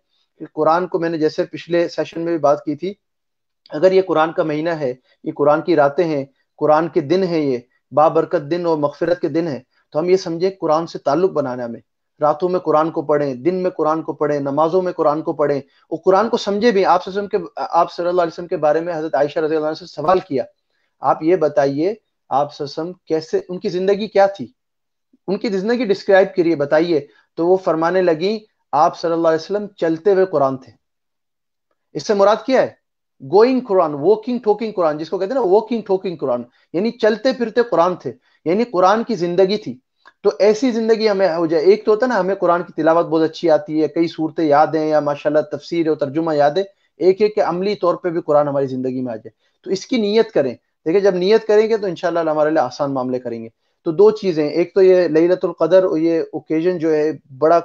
کہ قرآن کو میں نے جیسے پچھلے سیشن میں بھی بات کی تھی، اگر یہ قرآن کا مہینہ ہے، یہ قرآن کی راتیں ہیں، قرآن کے دن ہیں، یہ بابرکت دن اور مغفرت کے دن ہیں، تو ہم یہ سمجھیں قرآن سے تعلق بنانا ہمیں، راتوں میں قرآن کو پڑھیں، دن میں قرآن کو پڑھیں، نمازوں میں قرآن کو پڑھیں، اور قرآن کو سمجھے بھی۔ آپ صلی اللہ علیہ وسلم کے بارے میں حضرت عائشہ رضی اللہ عنہ سے سوال کیا، آپ یہ بتائیے آپ صلی اللہ علیہ وسلم کیسے، ان کی زندگی کیا تھی، ان کی زندگی ڈسکرائب کریے، بتائیے۔ تو وہ فرمانے لگی آپ صلی اللہ علیہ وسلم چلتے ہوئے قرآن تھے۔ اس سے مراد کیا ہے؟ گوئنگ قرآن، واکنگ ٹاکنگ قرآن، جس کو کہتے ہیں نا واکنگ ٹاکنگ قرآن، یعنی چلتے پھرتے قرآن تھے، یعنی قرآن کی زندگی تھی۔ تو ایسی زندگی ہمیں ہو جائے، ایک تو ہوتا ہے نا ہمیں قرآن کی تلاوت بہت اچھی آتی ہے، کئی صورتیں یاد ہیں، یا ماشاءاللہ تفسیر اور ترجمہ یاد ہے، ایک کہ عملی طور پہ بھی قرآن ہماری زندگی میں آ جائے۔ تو اس کی نیت کریں، دیکھیں جب نیت کریں گے تو انشاءاللہ ہمارے لیے آسان معاملے کریں گے۔ تو 2 چیزیں، ایک تو یہ لیلۃ القدر اور یہ اوکیزن جو ہے بڑا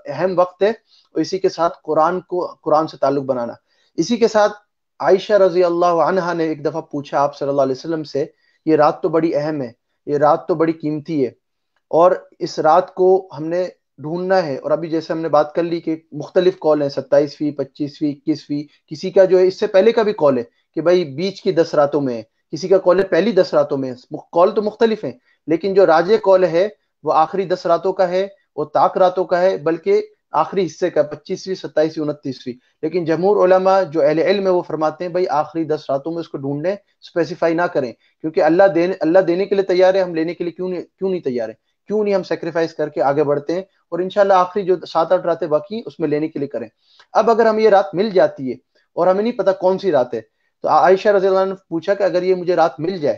اہم وقت ہے، اور اسی کے ساتھ قرآن سے تعلق بنانا۔ اسی کے ساتھ عائشہ رضی اللہ عنہا نے ایک دفعہ پوچھا آپ صلی اللہ علیہ وسلم سے، یہ رات تو بڑی اہم ہے، یہ رات تو بڑی قیمتی ہے، اور اس رات کو ہم نے ڈھونڈنا ہے۔ اور ابھی جیسے ہم نے بات کر لی کہ مختلف کال ہیں، 27ویں، 25ویں، 21ویں، کسی کا جو ہے اس سے پہلے کا بھی کال ہے کہ بھائی بیچ کی 10 راتوں میں ہے، کسی کا کال ہے پہلی 10 راتوں میں ہے، کال تو مختلف ہیں، لیکن جو راجع کال ہے وہ آخری 10 راتوں کا ہے، وہ طاق راتوں کا ہے، بلکہ آخری حصے کا 25ویں، 27ویں، 29ویں۔ لیکن جمہور علماء جو اہل علم ہے وہ فرماتے ہیں بھائی آخری 10 راتوں میں اس کو ڈھونڈیں، اسپیسیفائی نہ کریں، کیونکہ اللہ دینے کے لیے تیار ہے، ہم لینے کے لیے کیوں نہیں تیار ہیں، کیوں نہیں ہم سیکریفائس کر کے آگے بڑھتے ہیں، اور انشاءاللہ آخری جو 7-8 راتیں باقی اس میں لینے کے لیے کریں۔ اب اگر ہم یہ رات مل جاتی ہے اور ہمیں نہیں پتا کون سی رات ہے، تو عائشہ رضی اللہ عنہ نے پوچھا کہ اگر یہ مجھے رات مل جائے،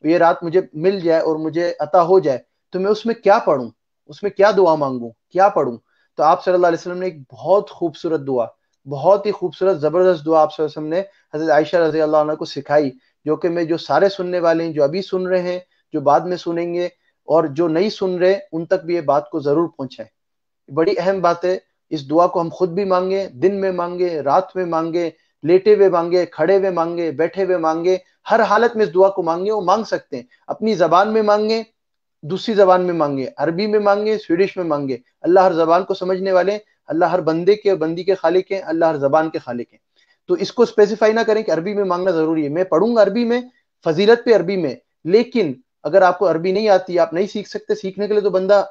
یہ رات مجھے مل جائے اور مجھے عطا ہو جائے تو میں اس میں کیا پڑھوں، اس میں کیا دعا مانگوں، کیا پڑھوں؟ تو آپ صلی اللہ علیہ وسلم نے ایک بہت خوبصورت دعا، بہت ہی خوبصورت زبردست دعا آپ صلی اللہ علیہ وسلم نے حضرت عائشہ رضی اللہ عنہ کو سکھائی، جو کہ میں جو سارے سننے والے ہیں، جو ابھی سن رہے ہیں، جو بعد میں سنیں گے، اور جو نہیں سن رہے ان تک بھی یہ بات کو ضرور پہنچائیں۔ بڑی اہم بات ہے، اس دعا کو ہم خود بھی مانگیں، دن میں مانگیں، رات میں مانگیں، لیٹے ہوئے مانگے، کھڑے ہوئے مانگے، بیٹھے ہوئے مانگے، ہر حالت میں اس دعا کو مانگیں، وہ مانگ سکتے ہیں، اپنی زبان میں مانگیں، دوسری زبان میں مانگے، عربی میں مانگے، سویڈش میں مانگے، اللہ ہر زبان کو سمجھنے والے، اللہ ہر بندے کے اور بندی کے خالق ہیں، اللہ ہر زبان کے خالق ہیں۔ تو اس کو اسپیسیفائی نہ کریں کہ عربی میں مانگنا ضروری ہے، میں پڑھوں گا عربی میں، فضیلت پہ عربی میں، لیکن اگر آپ کو عربی نہیں آتی، آپ نہیں سیکھ سکتے، سیکھنے کے لیے تو بندہ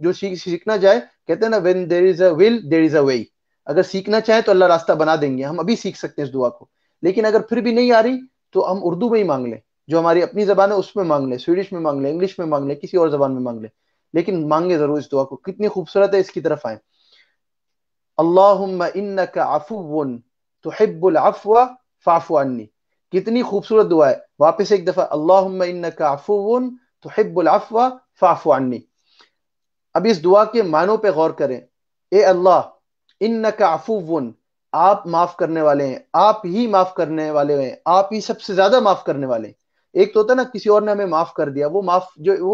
جو سیکھنا جائے، کہتے ہیں نا when there is a will there is a way، اگر سیکھنا چاہیں تو اللہ راستہ بنا دیں گے، ہم ابھی سیکھ سکتے ہیں اس دعا کو، لیکن اگر پھر بھی نہیں آ رہی تو ہم اردو میں ہی مانگ لیں، جو ہماری اپنی زبان ہے اس میں مانگ لیں، سویڈش میں مانگ لیں، انگلش میں مانگ لیں، کسی اور زبان میں مانگ لیں، لیکن مانگے ضرور اس دعا کو۔ کتنی خوبصورت ہے، اس کی طرف آئیں۔ اللہم انک عفو تحب العفو فاعف عنی، کتنی خوبصورت دعا ہے، واپس ایک دفعہ، اللہم انک عفو تحب العفو فاعف عنی۔ اب اس دعا کے معنوں پہ غور کریں، اے اللہ انک عفو، آپ معاف کرنے والے ہیں، آپ ہی معاف کرنے والے ہیں، آپ ہی سب سے زیادہ معاف کرنے والے ہیں۔ ایک تو ہوتا ہے نا کسی اور نے ہمیں معاف کر دیا، وہ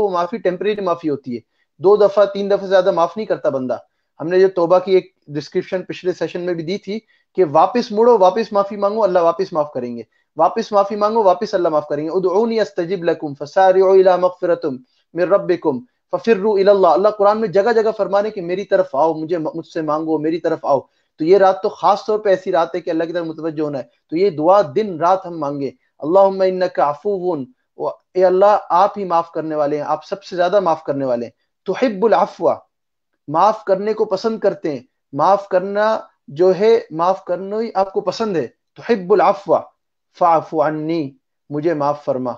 معافی ٹیمپریری معافی ہوتی ہے، 2 دفعہ 3 دفعہ زیادہ معاف نہیں کرتا بندہ۔ ہم نے جو توبہ کی ایک ڈسکرپشن پچھلے سیشن میں بھی دی تھی کہ واپس مڑو، واپس معافی مانگو، اللہ واپس معاف کریں گے۔ واپس معافی مانگو، واپس اللہ معاف کریں گے. ادعونی استجب لکم فسارعوا الی مغفرۃ من ربکم ففروا الی اللہ. اللہ قرآن میں جگہ جگہ فرما رہے کہ میری طرف آؤ، مجھ سے مانگو، میری طرف آؤ. تو یہ رات تو خاص طور پہ ایسی رات ہے کہ اللہ کی طرف متوجہ ہونا ہے. تو یہ دعا دن رات ہم مانگے. اللہم انک عفو، اے اللہ آپ ہی معاف کرنے والے ہیں، آپ سب سے زیادہ معاف کرنے والے ہیں. تحب العفو، معاف کرنے کو پسند کرتے ہیں. معاف کرنا جو ہے، معاف کرنا ہی آپ کو پسند ہے. تحب العفو فاعف عنی، مجھے معاف فرما،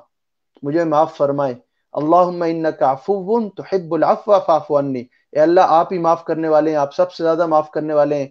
مجھے معاف فرمائے. اللہم انک عفو تحب العفو فاعف عنی، اے اللہ آپ ہی معاف کرنے والے ہیں، آپ سب سے زیادہ معاف کرنے والے ہیں،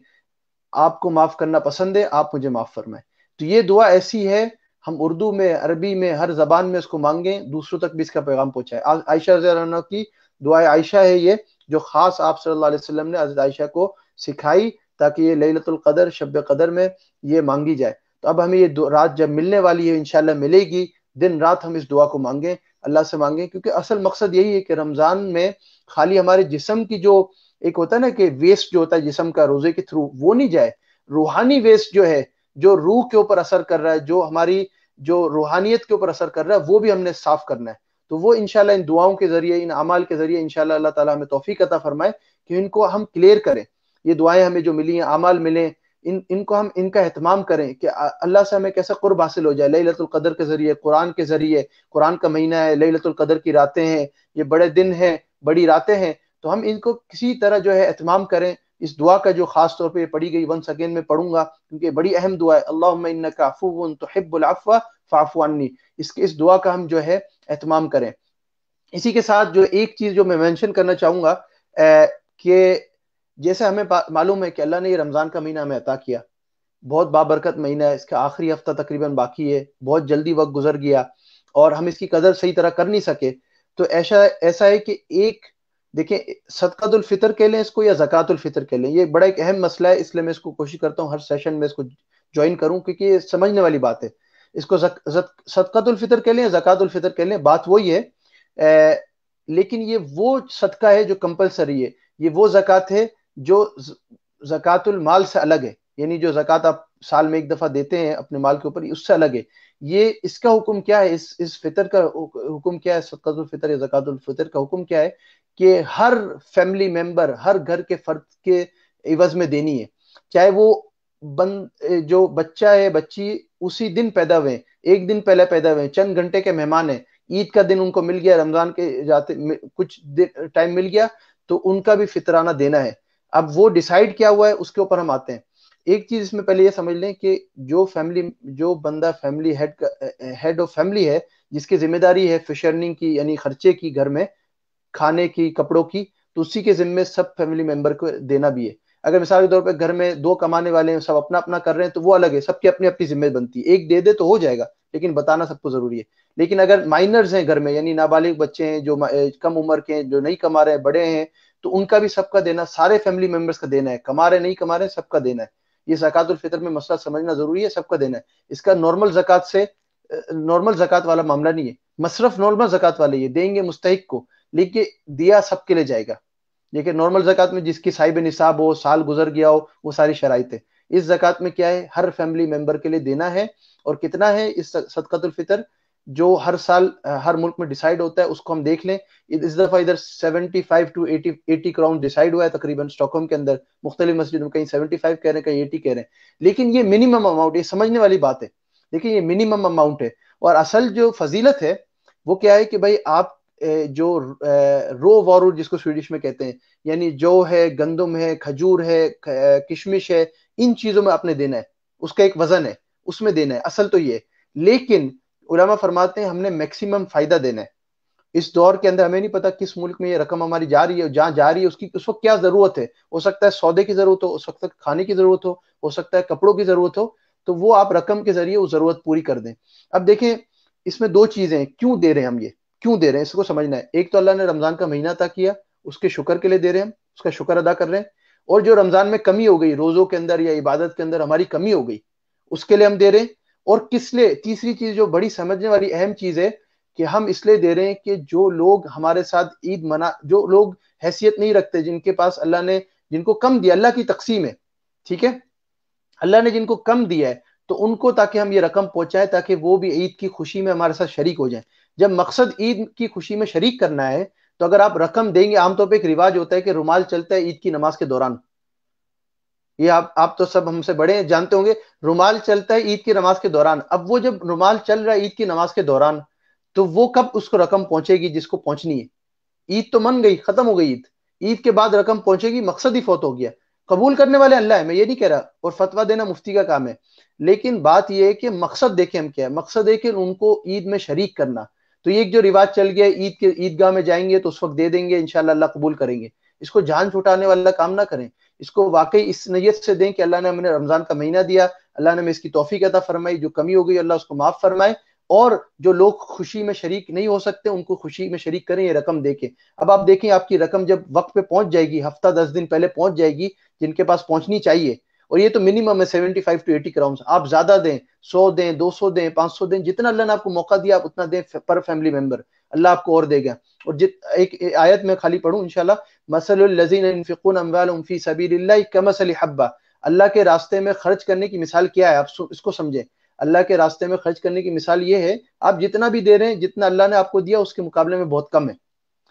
آپ کو معاف کرنا پسند ہے، آپ مجھے معاف فرمائیں. تو یہ دعا ایسی ہے، ہم اردو میں، عربی میں، ہر زبان میں اس کو مانگیں، دوسروں تک بھی اس کا پیغام پہنچائے. عائشہ رضی اللہ عنہ کی دعائے عائشہ ہے یہ، جو خاص آپ صلی اللہ علیہ وسلم نے حضرت عائشہ کو سکھائی تاکہ یہ لیلۃ القدر، شب قدر میں یہ مانگی جائے. تو اب ہمیں یہ رات جب ملنے والی ہے، انشاءاللہ ملے گی، دن رات ہم اس دعا کو مانگیں، اللہ سے مانگیں. کیونکہ اصل مقصد یہی ہے کہ رمضان میں خالی ہمارے جسم کی جو ایک ہوتا ہے نا کہ ویسٹ جو ہوتا ہے جسم کا روزے کے تھرو، وہ نہیں جائے. روحانی ویسٹ جو ہے، جو روح کے اوپر اثر کر رہا ہے، جو ہماری جو روحانیت کے اوپر اثر کر رہا ہے، وہ بھی ہم نے صاف کرنا ہے. تو وہ انشاءاللہ ان دعاؤں کے ذریعے، ان اعمال کے ذریعے انشاءاللہ اللہ تعالیٰ ہمیں توفیق عطا فرمائے کہ ان کو ہم کلیئر کریں. یہ دعائیں ہمیں جو ملی ہیں، اعمال ملیں، ان کو ہم ان کا اہتمام کریں کہ اللہ سے ہمیں کیسا قرب حاصل ہو جائے لیلۃ القدر کے ذریعے، قرآن کے ذریعے. قرآن کا مہینہ ہے، لیلۃ القدر کی راتیں ہیں، یہ بڑے دن ہیں، بڑی راتیں ہیں. تو ہم ان کو کسی طرح جو ہے اہتمام کریں. اس دعا کا جو خاص طور پہ پڑھی گئی، ونس اگین میں پڑھوں گا کیونکہ بڑی اہم دعا ہے. اللہم انک عفو تحب العفو فاعف عنی، اس دعا کا ہم جو ہے اہتمام کریں. اسی کے ساتھ جو ایک چیز جو میں مینشن کرنا چاہوں گا کہ جیسے ہمیں معلوم ہے کہ اللہ نے یہ رمضان کا مہینہ ہمیں عطا کیا، بہت بابرکت مہینہ ہے، اس کا آخری ہفتہ تقریباً باقی ہے، بہت جلدی وقت گزر گیا اور ہم اس کی قدر صحیح طرح کر نہیں سکے. تو ایسا ہے کہ ایک دیکھیں، صدقۃ الفطر کہہ لیں اس کو یا زکوٰۃ الفطر کہہ لیں، یہ بڑا ایک اہم مسئلہ ہے، اس لیے میں اس کو کوشش کرتا ہوں ہر سیشن میں اس کو جوائن کروں کیونکہ یہ سمجھنے والی بات ہے. اس کو صدقۃ الفطر کہہ لیں یا زکوٰۃ الفطر کہہ لیں، بات وہی ہے. لیکن یہ وہ صدقہ ہے جو کمپلسری ہے، یہ وہ زکوٰۃ ہے جو زکوٰۃ المال سے الگ ہے. یعنی جو زکوٰۃ آپ سال میں ایک دفعہ دیتے ہیں اپنے مال کے اوپر، اس سے الگ ہے. یہ اس کا حکم کیا ہے، اس فطر کا حکم کیا ہے، صدقۃ الفطر یا زکوٰۃ الفطر کا حکم کیا ہے کہ ہر فیملی ممبر، ہر گھر کے فرد کے عوض میں دینی ہے. چاہے وہ جو بچہ ہے، بچی اسی دن پیدا ہوئے، ایک دن پہلے پیدا ہوئے، چند گھنٹے کے مہمان ہیں، عید کا دن ان کو مل گیا، رمضان کے جاتے کچھ ٹائم مل گیا، تو ان کا بھی فطرانہ دینا ہے. اب وہ ڈیسائیڈ کیا ہوا ہے، اس کے اوپر ہم آتے ہیں. ایک چیز اس میں پہلے یہ سمجھ لیں کہ جو بندہ فیملی ہیڈ آف فیملی ہے، جس کی ذمہ داری ہے فشرننگ کی، یعنی خرچے کی، گھر میں کھانے کی، کپڑوں کی، تو اسی کے ذمے سب فیملی ممبر کو دینا بھی ہے. اگر مثال کے طور پہ گھر میں 2 کمانے والے ہیں، سب اپنا اپنا کر رہے ہیں، تو وہ الگ ہے، سب کی اپنی اپنی ذمہ بنتی ہے. ایک دے دے تو ہو جائے گا، لیکن بتانا سب کو ضروری ہے. لیکن اگر مائنرز ہیں گھر میں، یعنی نابالغ بچے ہیں، جو کم عمر کے ہیں، جو نہیں کما رہے ہیں، بڑے ہیں، تو ان کا بھی سب کا دینا، سارے فیملی ممبرز کا دینا ہے، کما رہے نہیں کما رہے، سب کا دینا ہے. یہ زکوٰۃ الفطر میں مسئلہ سمجھنا ضروری ہے، سب کا دینا ہے. اس کا نارمل زکوٰۃ والا معاملہ نہیں ہے. مصرف نارمل زکوٰۃ والے یہ دیں گے مستحق کو، لیکن دیا سب کے لیے جائے گا. لیکن نارمل زکوٰۃ میں جس کی صاحب نصاب ہو، سال گزر گیا ہو، وہ ساری شرائط ہے. اس زکوٰۃ میں کیا ہے، ہر فیملی ممبر کے لیے دینا ہے. اور کتنا ہے اس صدقۃ الفطر جو ہر سال ہر ملک میں ڈیسائیڈ ہوتا ہے، اس کو ہم دیکھ لیں. اس دفعہ ادھر 75 to 80 کراؤن ڈیسائیڈ ہوا ہے تقریباً اسٹاک ہوم کے اندر، مختلف مسجدوں میں کہیں 75 کہہ رہے ہیں، کہیں 80 کہہ رہے ہیں. لیکن یہ منیمم اماؤنٹ، یہ سمجھنے والی بات ہے. لیکن یہ منیمم اماؤنٹ ہے. اور اصل جو فضیلت ہے وہ کیا ہے کہ بھائی آپ جو رو وارو جس کو سویڈش میں کہتے ہیں، یعنی جو ہے، گندم ہے، کھجور ہے، کشمش ہے، ان چیزوں میں آپ نے دینا ہے. اس کا ایک وزن ہے، اس میں دینا ہے. اصل تو یہ ہے. لیکن علماء فرماتے ہیں ہم نے میکسیمم فائدہ دینا ہے. اس دور کے اندر ہمیں نہیں پتا کس ملک میں یہ رقم ہماری جا رہی ہے، جہاں جا رہی ہے اس وقت کیا ضرورت ہے. ہو سکتا ہے سودے کی ضرورت ہو سکتا ہے کھانے کی ضرورت ہو سکتا ہے کپڑوں کی ضرورت ہو. تو وہ آپ رقم کے ذریعے وہ ضرورت پوری کر دیں. اب دیکھیں اس میں 2 چیزیں، کیوں دے رہے ہیں ہم، یہ کیوں دے رہے ہیں، اس کو سمجھنا ہے. ایک تو اللہ نے رمضان کا مہینہ عطا کیا، اس کے شکر کے لیے دے رہے ہیں، ہم اس کا شکر ادا کر رہے ہیں. اور جو رمضان میں کمی ہو گئی، روزوں کے اندر یا عبادت کے اندر ہماری کمی ہو گئی، اس کے لیے ہم دے رہے ہیں. اور کس لیے، تیسری چیز جو بڑی سمجھنے والی اہم چیز ہے کہ ہم اس لیے دے رہے ہیں کہ جو لوگ ہمارے ساتھ عید جو لوگ حیثیت نہیں رکھتے، جن کے پاس اللہ نے جن کو کم دیا، اللہ کی تقسیم ہے، ٹھیک ہے، اللہ نے جن کو کم دیا ہے، تو ان کو تاکہ ہم یہ رقم پہنچائیں تاکہ وہ بھی عید کی خوشی میں ہمارے ساتھ شریک ہو جائیں. جب مقصد عید کی خوشی میں شریک کرنا ہے تو اگر آپ رقم دیں گے، عام طور پہ ایک رواج ہوتا ہے کہ رومال چلتا ہے عید کی نماز کے دوران، یہ آپ تو سب ہم سے بڑے ہیں، جانتے ہوں گے رومال چلتا ہے عید کی نماز کے دوران. اب وہ جب رومال چل رہا ہے عید کی نماز کے دوران تو وہ کب اس کو رقم پہنچے گی جس کو پہنچنی ہے؟ عید تو من گئی، ختم ہو گئی عید کے بعد رقم پہنچے گی، مقصد ہی فوت ہو گیا. قبول کرنے والے اللہ ہے، میں یہ نہیں کہہ رہا، اور فتویٰ دینا مفتی کا کام ہے، لیکن بات یہ ہے کہ مقصد دیکھیں ہم کیا ہے. مقصد ہے کہ ان کو عید میں شریک کرنا. تو یہ ایک جو رواج چل گیا عید کے عیدگاہ میں جائیں گے تو اس وقت دے دیں گے انشاءاللہ اللہ قبول کریں گے، اس کو جان چھٹانے والا کام نہ کریں. اس کو واقعی اس نیت سے دیں کہ اللہ نے ہمیں رمضان کا مہینہ دیا، اللہ نے ہمیں اس کی توفیق عطا فرمائی، جو کمی ہو گئی اللہ اس کو معاف فرمائے، اور جو لوگ خوشی میں شریک نہیں ہو سکتے ان کو خوشی میں شریک کریں یہ رقم دے کے. اب آپ دیکھیں آپ کی رقم جب وقت پہ پہنچ جائے گی، ہفتہ 10 دن پہلے پہنچ جائے گی جن کے پاس پہنچنی چاہیے، اور یہ تو منیمم ہے 75 to 80 کراؤنز. آپ زیادہ دیں، 100 دیں، 200 دیں، 500 دیں، جتنا اللہ نے آپ کو موقع دیا آپ اتنا دیں پر فیملی ممبر، اللہ آپ کو اور دے گا. اور ایک آیت میں خالی پڑھوں انشاءاللہ، مثل الذین ينفقون اموالهم فی سبیل اللہ کمثل حبہ. اللہ کے راستے میں خرچ کرنے کی مثال کیا ہے، آپ اس کو سمجھیں. اللہ کے راستے میں خرچ کرنے کی مثال یہ ہے آپ جتنا بھی دے رہے ہیں، جتنا اللہ نے آپ کو دیا اس کے مقابلے میں بہت کم ہے.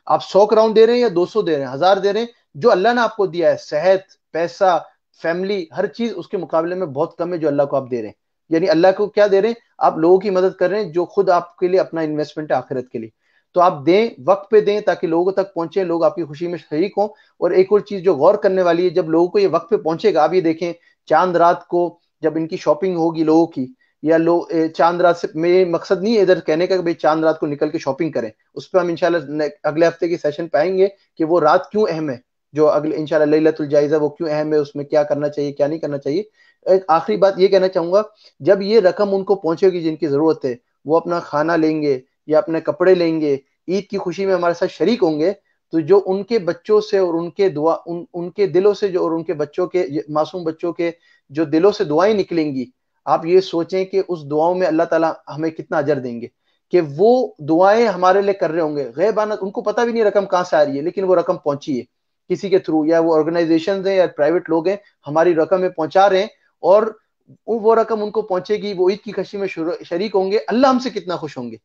آپ 100 کراؤن دے رہے ہیں یا 200 دے رہے ہیں، 1000 دے رہے ہیں، جو اللہ نے آپ کو دیا ہے صحت، پیسہ، فیملی، ہر چیز اس کے مقابلے میں بہت کم ہے جو اللہ کو آپ دے رہے ہیں. یعنی اللہ کو کیا دے رہے ہیں؟ آپ لوگوں کی مدد کر رہے ہیں جو خود آپ کے لیے اپنا انویسٹمنٹ ہے آخرت کے لیے. تو آپ دیں، وقت پہ دیں تاکہ لوگوں تک پہنچے، لوگ آپ کی خوشی میں شریک ہوں. اور ایک اور چیز جو غور کرنے والی ہے، جب لوگوں کو یہ وقت پہ پہنچے گا، آپ یہ دیکھیں چاند رات کو جب ان کی شاپنگ ہوگی لوگوں کی، یا لوگ چاند رات سے، میں مقصد نہیں ہے ادھر کہنے کا کہ بھئی چاند رات کو نکل کے شاپنگ کریں، اس پہ ہم انشاءاللہ اگلے ہفتے کی سیشن پہ آئیں گے کہ وہ رات کیوں اہم ہے، جو اگلے انشاءاللہ لیلۃ الجائزہ وہ کیوں اہم ہے، اس میں کیا کرنا چاہیے کیا نہیں کرنا چاہیے. ایک آخری بات یہ کہنا چاہوں گا، جب یہ رقم ان کو پہنچے گی جن کی ضرورت ہے، وہ اپنا کھانا لیں گے یا اپنے کپڑے لیں گے، عید کی خوشی میں ہمارے ساتھ شریک ہوں گے، تو جو ان کے بچوں سے اور ان کے دعا ان کے دلوں سے جو، اور ان کے بچوں کے معصوم بچوں کے جو دلوں سے دعائیں نکلیں گی، آپ یہ سوچیں کہ اس دعاؤں میں اللہ تعالیٰ ہمیں کتنا اجر دیں گے، کہ وہ دعائیں ہمارے لیے کر رہے ہوں گے غیبانہ. ان کو پتہ بھی نہیں رقم کہاں سے آ رہی ہے، لیکن وہ رقم پہنچی ہے کسی کے تھرو، یا وہ آرگنائزیشنز ہیں یا پرائیویٹ لوگ ہیں ہماری رقمیں پہنچا رہے ہیں، اور وہ رقم ان کو پہنچے گی، وہ عید کی خوشی میں شریک ہوں گے. اللہ ہم سے کتنا خوش ہوں گے،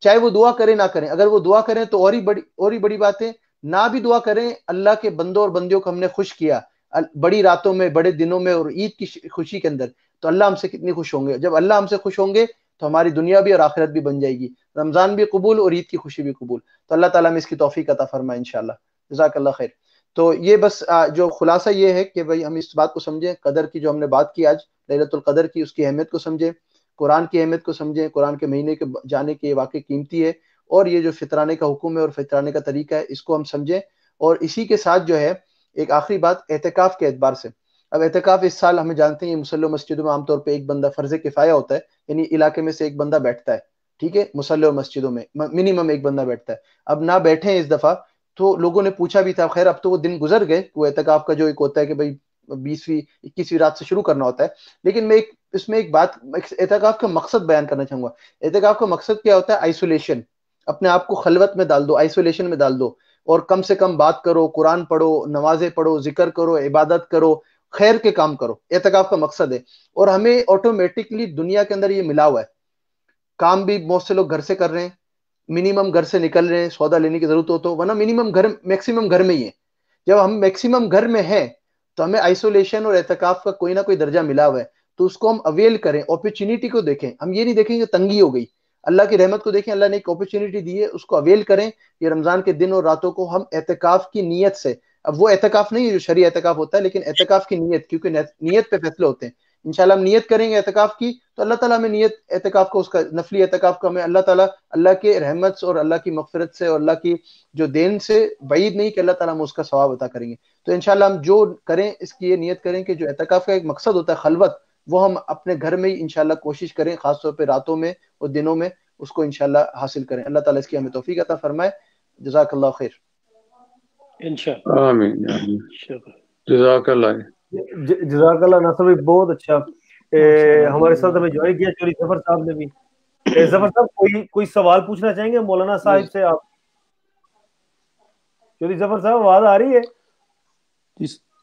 چاہے وہ دعا کریں نہ کریں. اگر وہ دعا کریں تو اور ہی بڑی بات ہے، نہ بھی دعا کریں اللہ کے بندوں اور بندیوں کو ہم نے خوش کیا بڑی راتوں میں، بڑے دنوں میں، اور عید کی خوشی کے اندر، تو اللہ ہم سے کتنی خوش ہوں گے. جب اللہ ہم سے خوش ہوں گے تو ہماری دنیا بھی اور آخرت بھی بن جائے گی، رمضان بھی قبول اور عید کی خوشی بھی قبول. تو اللہ تعالیٰ میں اس کی توفیق عطا فرمائے انشاءاللہ. جزاک اللہ خیر. تو یہ بس جو خلاصہ یہ ہے کہ بھئی ہم اس بات کو سمجھیں، قدر کی جو ہم نے بات کی آج لیلۃ القدر کی، اس کی اہمیت کو سمجھیں، قرآن کی اہمیت کو سمجھیں، قرآن کے مہینے کے جانے کے واقعی قیمتی ہے، اور یہ جو فطرانے کا حکم ہے اور فطرانے کا طریقہ ہے اس کو ہم سمجھیں. اور اسی کے ساتھ جو ہے ایک آخری بات اعتکاف کے اعتبار سے. اب اعتکاف اس سال ہمیں جانتے ہیں مسلح مسجدوں میں عام طور پہ ایک بندہ فرض کفایہ ہوتا ہے، یعنی علاقے میں سے ایک بندہ بیٹھتا ہے، ٹھیک ہے، مسلح اور مسجدوں میں منیمم ایک بندہ بیٹھتا ہے. اب نہ بیٹھے ہیں اس دفعہ، تو لوگوں نے پوچھا بھی تھا، خیر اب تو وہ دن گزر گئے، وہ اعتکاف کا جو ایک ہوتا ہے کہ بھئی 20ویں 21ویں رات سے شروع کرنا ہوتا ہے. لیکن میں اس میں ایک بات اعتکاف کا مقصد بیان کرنا چاہوں گا. اعتکاف کا مقصد کیا ہوتا ہے؟ آئسولیشن. اپنے آپ کو خلوت میں ڈال دو، آئسولیشن میں ڈال دو، اور کم سے کم بات کرو، قرآن پڑھو، نمازیں پڑھو، ذکر کرو، عبادت کرو، خیر کے کام کرو. اعتکاف کا مقصد ہے. اور ہمیں آٹومیٹکلی دنیا کے اندر یہ ملا ہوا ہے، کام بھی بہت سے لوگ گھر سے کر رہے ہیں، منیمم گھر سے نکل رہے ہیں سودا لینے کی ضرورت ہو تو، ورنہ منیمم میکسیمم گھر میں ہی ہے. جب ہم میکسیمم گھر میں ہیں تو ہمیں آئسولیشن اور اعتکاف کا کوئی نہ کوئی درجہ ملا ہوا ہے. تو اس کو ہم اویل کریں، اپرچونٹی کو دیکھیں. ہم یہ نہیں دیکھیں کہ تنگی ہو گئی، اللہ کی رحمت کو دیکھیں، اللہ نے ایک اپرچونٹی دی ہے، اس کو اویل کریں. یہ رمضان کے دن اور راتوں کو ہم اعتکاف کی نیت سے، اب وہ اعتکاف نہیں ہے جو شرعی اعتکاف ہوتا ہے، لیکن اعتکاف کی نیت، کیونکہ نیت پہ فیصلے ہوتے ہیں. انشاءاللہ ہم نیت کریں گے اعتکاف کی تو اللہ تعالیٰ ہمیں نیت اعتکاف کو، اس کا نفلی اعتکاف کا ہمیں اللہ تعالیٰ اللہ کے رحمت اور اللہ کی مغفرت سے اور اللہ کی جو دین سے بعید نہیں کہ اللہ تعالیٰ ہم اس کا ثواب عطا کریں گے. تو انشاءاللہ ہم جو کریں اس کی یہ نیت کریں کہ جو اعتکاف کا ایک مقصد ہوتا ہے خلوت، وہ ہم اپنے گھر میں ہی انشاءاللہ کوشش کریں، خاص طور پہ راتوں میں اور دنوں میں اس کو انشاءاللہ حاصل کریں. اللہ تعالیٰ اس کی ہمیں توفیق عطا فرمائے. جزاک اللہ خیر. انشاءاللہ. آمین. جزاک اللہ. جزاک اللہ ناصر بھائی، بہت اچھا. ہمارے ساتھ ہمیں جوائن کیا چوری ظفر صاحب نے بھی. ظفر صاحب کوئی سوال پوچھنا چاہیں گے مولانا صاحب سے؟ آپ چوری ظفر صاحب آواز آ رہی ہے؟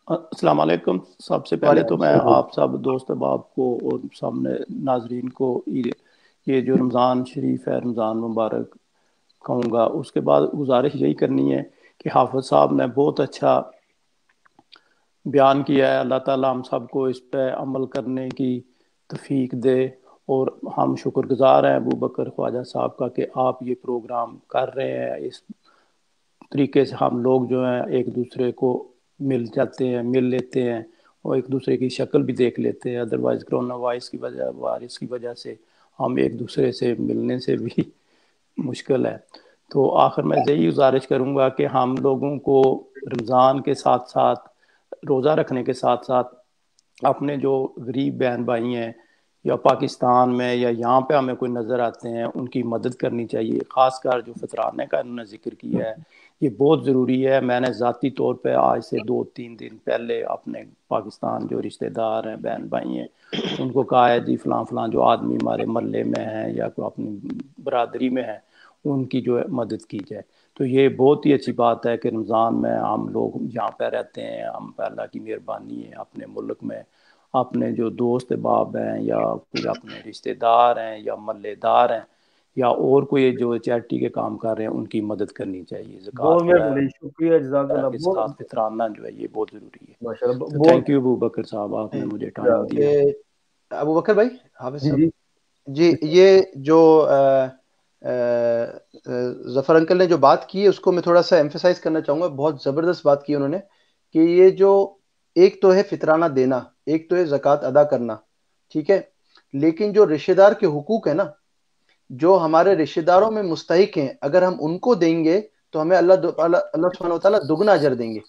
السلام علیکم. سب سے پہلے تو میں آپ سب دوست احباب کو اور سامنے ناظرین کو یہ جو رمضان شریف ہے، رمضان مبارک کہوں گا. اس کے بعد گزارش یہی کرنی ہے کہ حافظ صاحب نے بہت اچھا بیان کیا ہے. اللہ تعالیٰ ہم سب کو اس پہ عمل کرنے کی توفیق دے، اور ہم شکر گزار ہیں ابو بکر خواجہ صاحب کا کہ آپ یہ پروگرام کر رہے ہیں. اس طریقے سے ہم لوگ جو ہیں ایک دوسرے کو مل جاتے ہیں، مل لیتے ہیں اور ایک دوسرے کی شکل بھی دیکھ لیتے ہیں. ادروائز کرونا وائرس کی وجہ سے ہم ایک دوسرے سے ملنے سے بھی مشکل ہے. تو آخر میں یہی گزارش کروں گا کہ ہم لوگوں کو رمضان کے ساتھ ساتھ، روزہ رکھنے کے ساتھ ساتھ، اپنے جو غریب بہن بھائی ہیں یا پاکستان میں یا یہاں پہ ہمیں کوئی نظر آتے ہیں ان کی مدد کرنی چاہیے. خاص کر جو فطرانے کا انہوں نے ذکر کیا ہے یہ بہت ضروری ہے. میں نے ذاتی طور پہ آج سے 2-3 دن پہلے اپنے پاکستان جو رشتہ دار ہیں، بہن بھائی ہیں، ان کو کہا ہے جی فلاں فلاں جو آدمی ہمارے محلے میں ہیں یا کوئی اپنی برادری میں ہے ان کی جو ہے مدد کی جائے. تو یہ بہت ہی اچھی بات ہے کہ رمضان میں ہم لوگ یہاں پہ رہتے ہیں، ہم پہ اللہ کی مہربانی ہے اپنے ملک میں اپنے جو دوست احباب ہیں یا کوئی اپنے رشتہ دار ہیں یا محلے دار ہیں یا اور کوئی جو چیریٹی کے کام کر رہے ہیں ان کی مدد کرنی چاہیے. زکوٰۃ. شکریہ، جزاک اللہ. فطرانہ جو ہے یہ بہت ضروری ہے. ماشاءاللہ. تھینک یو ابو بکر صاحب، آپ نے مجھے ٹائم دیا. ابو بکر بھائی، حافظ صاحب جی، یہ جو ظفر انکل نے جو بات کی ہے اس کو میں تھوڑا سا ایمفیسائز کرنا چاہوں گا. بہت زبردست بات کی انہوں نے کہ یہ جو ایک تو ہے فطرانہ دینا، ایک تو ہے زکوٰۃ ادا کرنا، ٹھیک ہے، لیکن جو رشتہ دار کے حقوق ہیں نا، جو ہمارے رشتہ داروں میں مستحق ہیں، اگر ہم ان کو دیں گے تو ہمیں اللہ سبحانہ و تعالیٰ دگنا اجر دیں گے.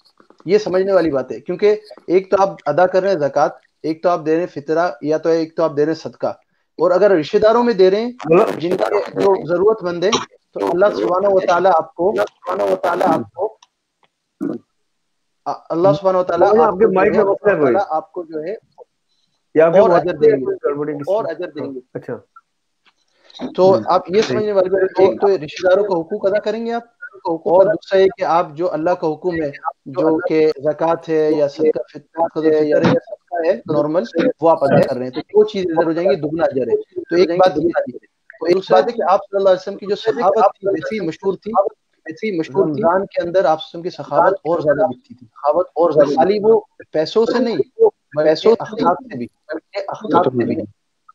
یہ سمجھنے والی بات ہے، کیونکہ ایک تو آپ ادا کر رہے ہیں زکوٰۃ، ایک تو آپ دے رہے ہیں فطرہ، یا تو ایک تو آپ دے رہے ہیں صدقہ، اور اگر رشتہ داروں میں دے رہے ہیں جن کے جو ضرورت مند ہیں تو اللہ سبحانہ و تعالیٰ آپ کو آپ کو جو ہے اور اجر دیں گے. اچھا، تو آپ یہ سمجھنے والی بات ہے، ایک تو رشتہ داروں کا حقوق ادا کریں گے آپ، اور دوسرا یہ کہ آپ جو اللہ کا حکم ہے جو کہ زکوٰۃ ہے یا صدقہ ہے نارمل، وہ آپ ادا کر رہے ہیں، تو وہ چیز ادھر ہو جائیں گی، دگنا اجر ہے. تو ایک بات یہ تھی. تو دوسرا ہے کہ آپ صلی اللہ علیہ وسلم کی جو سخاوت تھی ویسی مشہور تھی، رمضان کے اندر آپ وسلم کی سخاوت اور زیادہ دکھتی تھی، اور خالی وہ پیسوں سے نہیں بلکہ اخلاق سے بھی.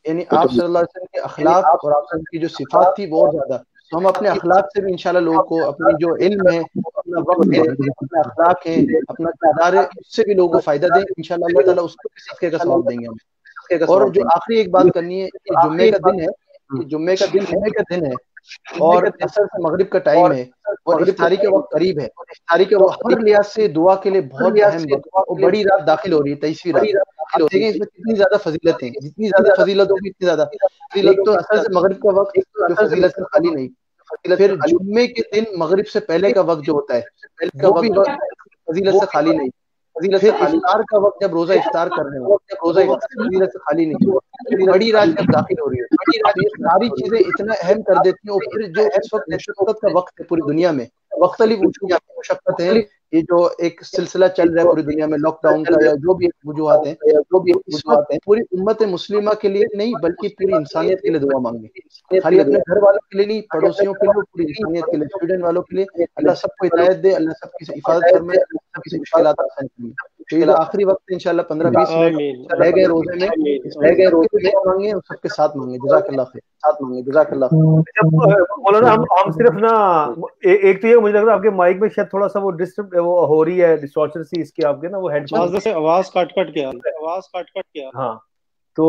یعنی آپ صلی اللہ علیہ وسلم کے اخلاق اور آپ وسلم کی جو صفات تھی وہ اور زیادہ. تو ہم اپنے اخلاق سے بھی انشاءاللہ لوگوں کو، اپنی جو علم ہے، اپنا وقت ہے، اپنا اخلاق ہے، اپنا کردار ہے، اس سے بھی لوگوں کو فائدہ دیں. انشاءاللہ اللہ تعالیٰ اس کو صدقے کا ثواب دیں گے ہمیں. اور جو آخری ایک بات کرنی ہے کہ جمعے کا دن ہے، جمعے کا دن ہے اور عصر سے مغرب کا ٹائم ہے اور افطاری کا وقت قریب ہے. تو ہر لحاظ سے دعا کے لیے بہت اہم وقت اور بڑی رات داخل ہو رہی ہے، 23ویں رات. آپ دیکھیں اس میں کتنی زیادہ فضیلت ہیں، جتنی زیادہ فضیلت ہوگی اتنی زیادہ. ایک تو عصر سے مغرب کا وقت جو فضیلت سے خالی نہیں، پھر جمعے کے دن مغرب سے پہلے کا وقت جو ہوتا ہے وہ بھی فضیلت سے خالی نہیں. پھر افطار کا وقت جب روزہ افطار کر رہے ہو، روزہ فضیلت سے خالی نہیں. بڑی رات جب داخل ہو رہی ہے، یہ ساری چیزیں اتنا اہم کر دیتی ہیں. اور پھر جو اس وقت مشقت کا وقت ہے پوری دنیا میں، مختلف مشقت ہے، یہ جو ایک سلسلہ چل رہا ہے پوری دنیا میں لاک ڈاؤن کا یا جو بھی وجوہات ہیں، اس وقت پوری امت مسلمہ کے لیے نہیں بلکہ پوری انسانیت کے لیے دعا مانگیں. خالی اپنے گھر والوں کے لیے نہیں، پڑوسیوں کے لیے، پوری انسانیت کے لیے، اسٹوڈنٹ والوں کے لیے. اللہ سب کو ہدایت دے، اللہ سب کی حفاظت فرمائے، سب کی مشکلات آسان فرمائے. تو یہ جو آخری وقت ہے انشاءاللہ 15-20 منٹ رہ گئے روزے میں، مانگے اور سب کے ساتھ مانگے. جزاک اللہ خیر. مولانا ہم صرف نا ایک تو یہ مجھے لگ رہا ہے آپ کے مائک میں شاید تھوڑا سا وہ ڈسٹرب وہ ہو رہی ہے، ڈسٹورشن سی اس کے آپ کے نا وہ ہیڈ فون سے آواز کٹ کے. ہاں، تو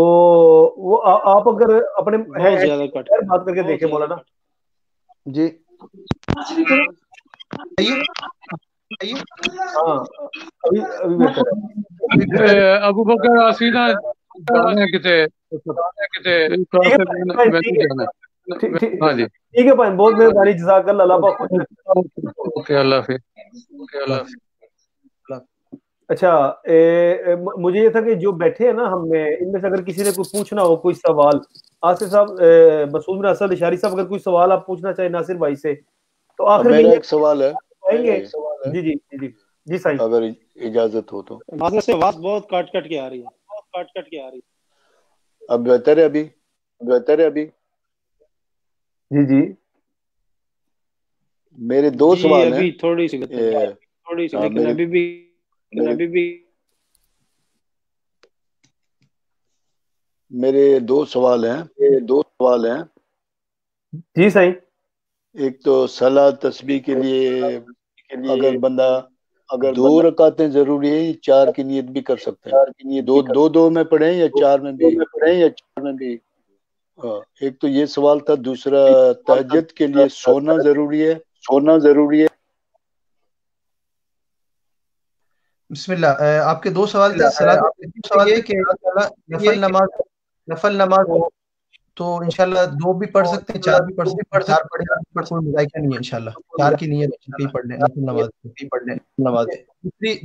وہ آپ اگر اپنے بات کر کے دیکھیں مولانا جی. ہاں ابھی بہتر ہے. ابو بکر آسینا ہاں جی ٹھیک ہے بھائی، بہت مہربانی، جزاک اللہ. اللہ اللہ. اچھا، مجھے یہ تھا کہ جو بیٹھے ہیں نا ہم میں، ان میں سے اگر کسی نے کوئی پوچھنا ہو کوئی سوال، آصف صاحب، مسعود بن اسد اشاری صاحب، اگر کوئی سوال آپ پوچھنا چاہیں ناصر بھائی سے تو آخر میں میرا ایک سوال ہے. آئیں گے. جی جی جی جی جی صحیح، اگر اجازت ہو تو. سے آواز بہت کٹ کٹ کے آ رہی ہے. اب بہتر ہے ابھی. جی جی میرے دو سوال ہیں. ابھی تھوڑی سی لیکن ابھی بھی میرے دو سوال ہیں. جی صحیح. ایک تو صلاۃ تسبیح کے لیے اگر بندہ 2 رکعتیں ضروری ہے، 4 کی نیت بھی کر سکتے ہیں؟ دو میں پڑھیں یا 4 میں بھی؟ ہاں، ایک تو یہ سوال تھا. دوسرا، تہجد کے لیے سونا ضروری ہے؟ بسم اللہ. آپ کے 2 سوال تھے. سوال یہ کہ نفل نماز تو انشاءاللہ 2 بھی پڑھ سکتے ہیں، 4 بھی پڑھ سکتے ہیں. 4 پڑھیں، کوئی مذائقہ نہیں ہے انشاءاللہ. 4 کی نیت کی پڑھ لیں نفل نماز.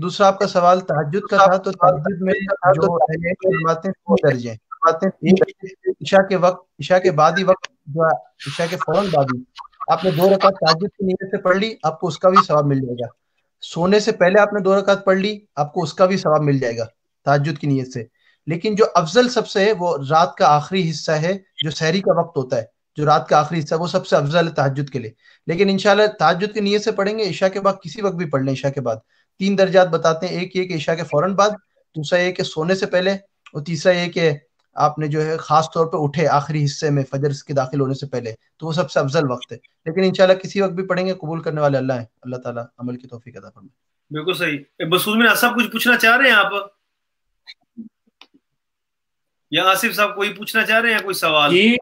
دوسرا آپ کا سوال تہجد کا تھا. تو تہجد میں جو فرماتے ہیں 3 درجے ہیں. ایک عشاء کے بعد ہی وقت، جو عشاء کے فوراً بعد ہی آپ نے 2 رکعت تہجد کی نیت سے پڑھ لی، آپ کو اس کا بھی ثواب مل جائے گا. سونے سے پہلے آپ نے 2 رکعت پڑھ لی، آپ کو اس کا بھی ثواب مل جائے گا تہجد کی نیت سے. لیکن جو افضل سب سے ہے وہ رات کا آخری حصہ ہے، جو سحری کا وقت ہوتا ہے. جو رات کا آخری حصہ وہ سب سے افضل ہے تہجد کے لیے. لیکن انشاءاللہ تہجد کی نیت سے پڑھیں گے. عشاء کے بعد کسی وقت بھی پڑھ لیں. عشاء کے بعد 3 درجات بتاتے ہیں. ایک یہ کہ عشاء کے فوراً بعد، دوسرا یہ کہ سونے سے پہلے، اور تیسرا یہ کہ آپ نے جو ہے خاص طور پہ اٹھے آخری حصے میں فجر کے داخل ہونے سے پہلے، تو وہ سب سے افضل وقت ہے. لیکن انشاءاللہ کسی وقت بھی پڑھیں گے. قبول کرنے والے اللہ ہیں. اللہ تعالیٰ عمل کی توفیق عطا فرمائے. بالکل صحیح. مسعود میں صاحب کچھ پوچھنا چاہ رہے ہیں آپ، یا آصف صاحب کوئی پوچھنا چاہ رہے ہیں کوئی سوال؟ جی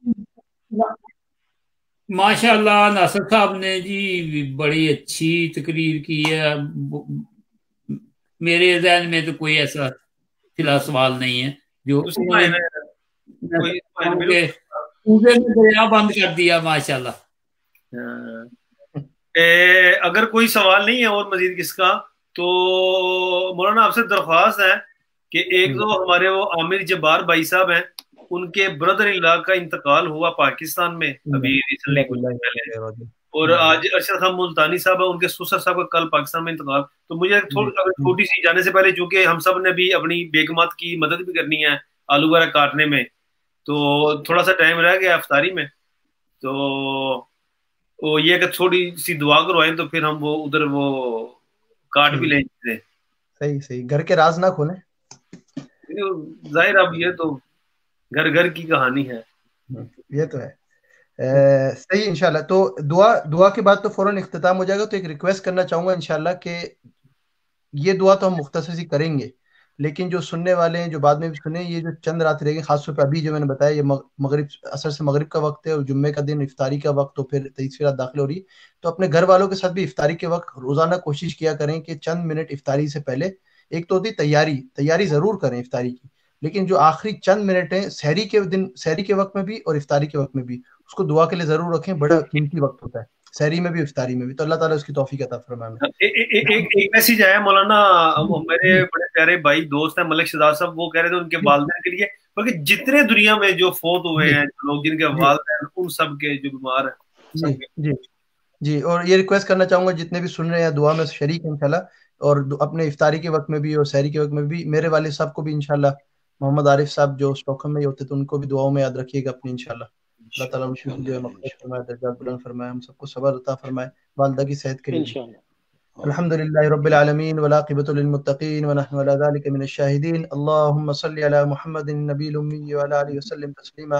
ماشاء اللہ ناصر صاحب نے جی بڑی اچھی تقریر کی ہے. میرے ذہن میں تو کوئی ایسا فی الحال سوال نہیں ہے. جو دریا بند کر دیا ماشاء اللہ. اگر کوئی سوال نہیں ہے اور مزید کس کا، تو مولانا آپ سے درخواست ہے کہ ایک دو ہمارے وہ عامر جبار بھائی صاحب ہیں، ان کے بردر ان لا کا انتقال ہوا پاکستان میں ابھی ریسنٹلی کچھ پہلے، اور آج ارشد خان ملتانی صاحب ہیں، ان کے سسر صاحب کا کل پاکستان میں انتقال. تو مجھے چھوٹی سی جانے سے پہلے، چونکہ ہم سب نے بھی اپنی بیگمات کی مدد بھی کرنی ہے آلو وغیرہ کاٹنے میں، تو تھوڑا سا ٹائم رہ گیا افطاری میں، تو وہ یہ کہ تھوڑی سی دعا کروائیں تو پھر ہم وہ ادھر وہ کاٹ بھی لیں. صحیح. گھر کے راز نہ کھولیں. ظاہر اب یہ تو گھر گھر کی کہانی ہے. یہ تو ہے. صحیح انشاءاللہ. تو دعا کے بعد تو فوراً اختتام ہو جائے گا. تو ایک ریکویسٹ کرنا چاہوں گا انشاءاللہ کہ یہ دعا تو ہم مختصر سی کریں گے، لیکن جو سننے والے ہیں، جو بعد میں بھی سنیں، یہ جو چند رات رہ گئی، خاص طور پہ ابھی جو میں نے بتایا یہ مغرب عصر سے مغرب کا وقت ہے، اور جمعے کا دن افطاری کا وقت، تو پھر تیسری رات داخل ہو رہی. تو اپنے گھر والوں کے ساتھ بھی افطاری کے وقت روزانہ کوشش کیا کریں کہ چند منٹ افطاری سے پہلے، ایک تو ہوتی تیاری ضرور کریں افطاری کی، لیکن جو آخری چند منٹ ہیں سحری کے وقت میں بھی اور افطاری کے وقت میں بھی، اس کو دعا کے لیے ضرور رکھیں. بڑا قیمتی وقت ہوتا ہے سحری میں بھی افطاری میں بھی. تو اللہ تعالیٰ اس کی توفیق عطا فرمائے. ایک میسج آیا مولانا، میرے بڑے پیارے بھائی دوست ہیں ملک شہزاد صاحب، وہ کہہ رہے تھے ان کے والدین کے لیے، بلکہ جتنے دنیا میں جو فوت ہوئے ہیں لوگ، جن کے والدین، ان سب کے جو بیمار ہیں. جی اور یہ ریکویسٹ کرنا چاہوں گا جتنے بھی سن رہے ہیں دعا میں شریک ہیں انشاءاللہ، اور اپنے افطاری کے وقت میں بھی اور سحری کے وقت میں بھی. میرے والد صاحب کو بھی انشاءاللہ، محمد عارف صاحب جو اسٹاکہولم میں ہوتے تو ان کو بھی دعاؤں میں یاد رکھیے گا اپنی انشاءاللہ. اللہ تعالیٰ ان کی جو ہے مغفرت فرمائے، درجات بلند فرمائے، ہم سب کو صبر عطا فرمائے والدہ کی صحت کے لیے. الحمدللہ رب العالمین والعاقبۃ للمتقین ونحن علی ذلک من الشاہدین. اللہم صلی علی محمد النبی الامی وعلی آلہ وسلم تسلیما.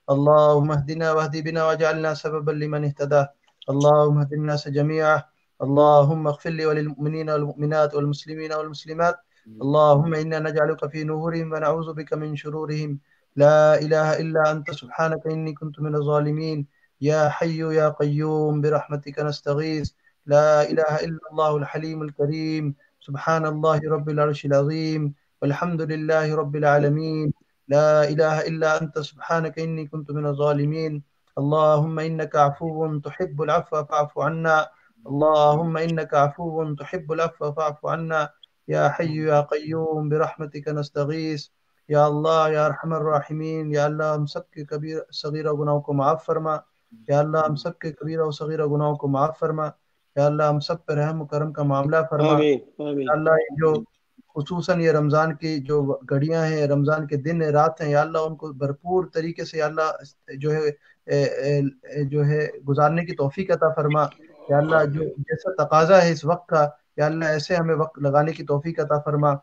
اللہم اہدنا واہد بنا واجعلنا سببا لمن اہتدى. اللہم اہد الناس جميعا. اللہم اغفر لي وللمؤمنین والمؤمنات والمسلمین والمسلمات. اللہم انا نجعلک فی نورہم ونعوذ بک من شرورہم. لا الہ الا انت سبحانک انی کنت من الظالمین. یا حی یا قیوم برحمتک نستغیث. لا الہ الا اللہ الحلیم الکریم. سبحان اللہ رب العرش العظیم والحمد للہ رب العالمین. لا الہ الا انت سبحانک انی کنت من الظالمین. اللہم انک عفو تحب العفو فاعف عنا. اللہم انک عفو تحب العفو فاعف عنا. یا حی یا قیوم برحمتک نستغیث. یا اللہ یا ارحم الراحمین. یا اللہ ہم سب کے کبیر صغیرہ گناہوں کو معاف فرما. یا اللہ ہم سب کے کبیرہ و صغیرہ گناہوں کو معاف فرما. یا اللہ ہم سب پہ رحم و کرم کا معاملہ فرما. یا اللہ جو خصوصاً یہ رمضان کی جو گھڑیاں ہیں، رمضان کے دن رات ہیں، یا اللہ ان کو بھرپور طریقے سے یا اللہ جو ہے گزارنے کی توفیق عطا فرما. یا اللہ جو جیسا تقاضا ہے اس وقت کا، یا اللہ ایسے ہمیں وقت لگانے کی توفیق عطا فرما.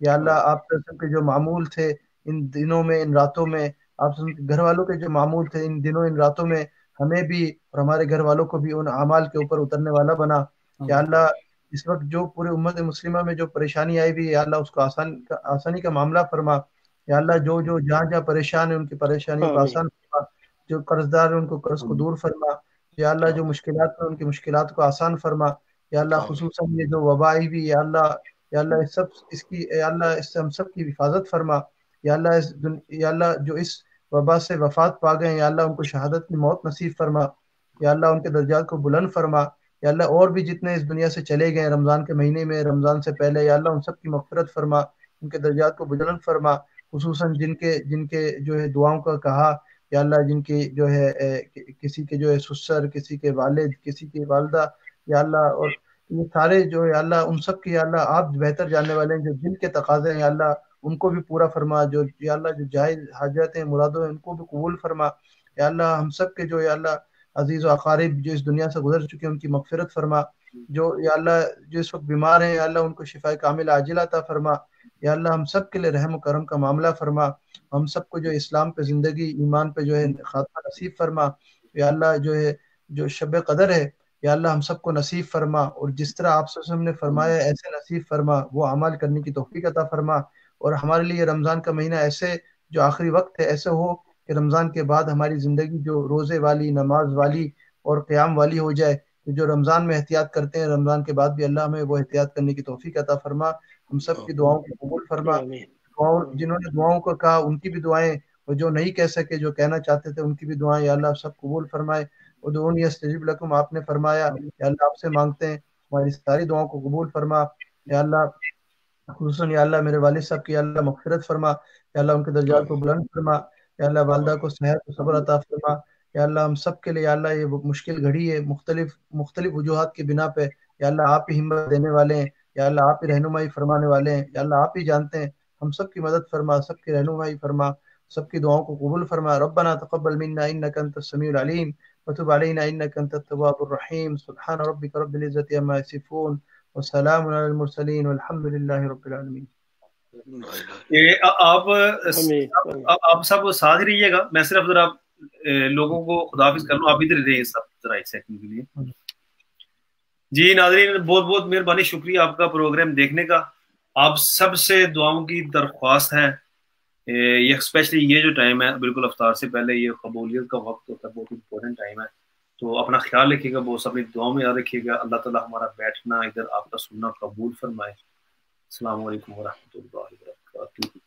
یا اللہ آپ کے جو معمول تھے ان دنوں میں، ان راتوں میں، آپ کے گھر والوں کے جو معمول تھے ان دنوں ان راتوں میں، ہمیں بھی اور ہمارے گھر والوں کو بھی ان اعمال کے اوپر اترنے والا بنا. یا اللہ اس وقت جو پورے امت مسلمہ میں جو پریشانی آئی ہوئی ہے، یا اللہ اس کو آسانی کا معاملہ فرما. یا اللہ جو جہاں جہاں پریشان ہیں ان کی پریشانیوں کو آسان فرما، جو قرض دار ہیں ان کو قرض کو دور فرما. یا اللہ جو مشکلات ہیں ان کی مشکلات کو آسان فرما. یا اللہ خصوصاً یہ جو وبا آئی ہوئی، یا اللہ اس کی یا اللہ اس سے ہم سب کی حفاظت فرما. یا اللہ جو اس وبا سے وفات پا گئے ہیں، یا اللہ ان کو شہادت کی موت نصیب فرما. یا اللہ ان کے درجات کو بلند فرما. یا اللہ اور بھی جتنے اس دنیا سے چلے گئے رمضان کے مہینے میں، رمضان سے پہلے، یا اللہ ان سب کی مغفرت فرما، ان کے درجات کو بلند فرما. خصوصاً جن کے جو ہے دعاؤں کا کہا، یا اللہ جن کی جو ہے کسی کے جو ہے سسر، کسی کے والد، کسی کی والدہ، یا اللہ اور یہ سارے جو ہے اللہ ان سب کی یا اللہ آپ بہتر جاننے والے ہیں. جو دل کے تقاضے ہیں یا اللہ ان کو بھی پورا فرما. جو یا اللہ جو جائز حاجت ہیں، مرادوں ہیں، ان کو بھی قبول فرما. یا اللہ ہم سب کے جو یا اللہ عزیز و اقارب جو اس دنیا سے گزر چکے ہیں ان کی مغفرت فرما. جو یا اللہ جو اس وقت بیمار ہیں، یا اللہ ان کو شفاء کامل عاجلہ عطا فرما. یا اللہ ہم سب کے لیے رحم و کرم کا معاملہ فرما. ہم سب کو جو اسلام پہ زندگی، ایمان پہ جو ہے خاتمہ نصیب فرما. یا اللہ جو ہے جو شب قدر ہے، یا اللہ ہم سب کو نصیب فرما، اور جس طرح آپ سے نے فرمایا ایسے نصیب فرما، وہ عمل کرنے کی توفیق عطا فرما. اور ہمارے لیے رمضان کا مہینہ ایسے جو آخری وقت ہے ایسے ہو کہ رمضان کے بعد ہماری زندگی جو روزے والی، نماز والی اور قیام والی ہو جائے. جو رمضان میں احتیاط کرتے ہیں رمضان کے بعد بھی اللہ ہمیں وہ احتیاط کرنے کی توفیق عطا فرما. ہم سب کی دعاؤں کو قبول فرما. جنہوں نے دعاؤں کو کہا ان کی بھی دعائیں، اور جو نہیں کہہ سکے جو کہنا چاہتے تھے ان کی بھی دعائیں یا اللہ سب قبول فرمائے. ادعونی استجب لکم آپ نے فرمایا، یا اللہ آپ سے مانگتے ہیں ہماری ساری دعاؤں کو قبول فرما. یا اللہ خصوصاً یا اللہ میرے والد صاحب کی یا اللہ مغفرت فرما. یا اللہ ان کے درجات کو بلند فرما. یا اللہ والدہ کو صحت و صبر عطا فرما. یا اللہ ہم سب کے لیے یا اللہ یہ مشکل گھڑی ہے، مختلف وجوہات کی بنا پہ یا اللہ آپ ہی ہمت دینے والے ہیں. یا اللہ آپ ہی رہنمائی فرمانے والے ہیں. یا اللہ آپ ہی جانتے ہیں. ہم سب کی مدد فرما، سب کی رہنمائی فرما، سب کی دعاؤں کو قبول فرما. ربنا تقبل منا انك انت السميع العليم وتب علينا انك انت التواب الرحيم. سبحان ربك رب العزة عما يصفون وسلام على المرسلين والحمد لله رب العالمين. آپ سب ساتھ ہی رہیے گا، میں صرف ذرا لوگوں کو خداحافظ کر لوں، آپ ادھر رہیے سب ذرا ایک سیکنڈ کے لیے. جی ناظرین بہت بہت مہربانی، شکریہ آپ کا پروگرام دیکھنے کا. آپ سب سے دعاؤں کی درخواست ہے، یہ اسپیشلی یہ جو ٹائم ہے بالکل افطار سے پہلے، یہ قبولیت کا وقت ہوتا ہے، بہت امپورٹنٹ ٹائم ہے. تو اپنا خیال رکھیے گا، بہت اپنی دعاؤں میں یاد رکھیے گا. اللہ تعالیٰ ہمارا بیٹھنا ادھر آپ کا سننا قبول فرمائے. السلام علیکم ورحمۃ اللہ وبرکاتہ.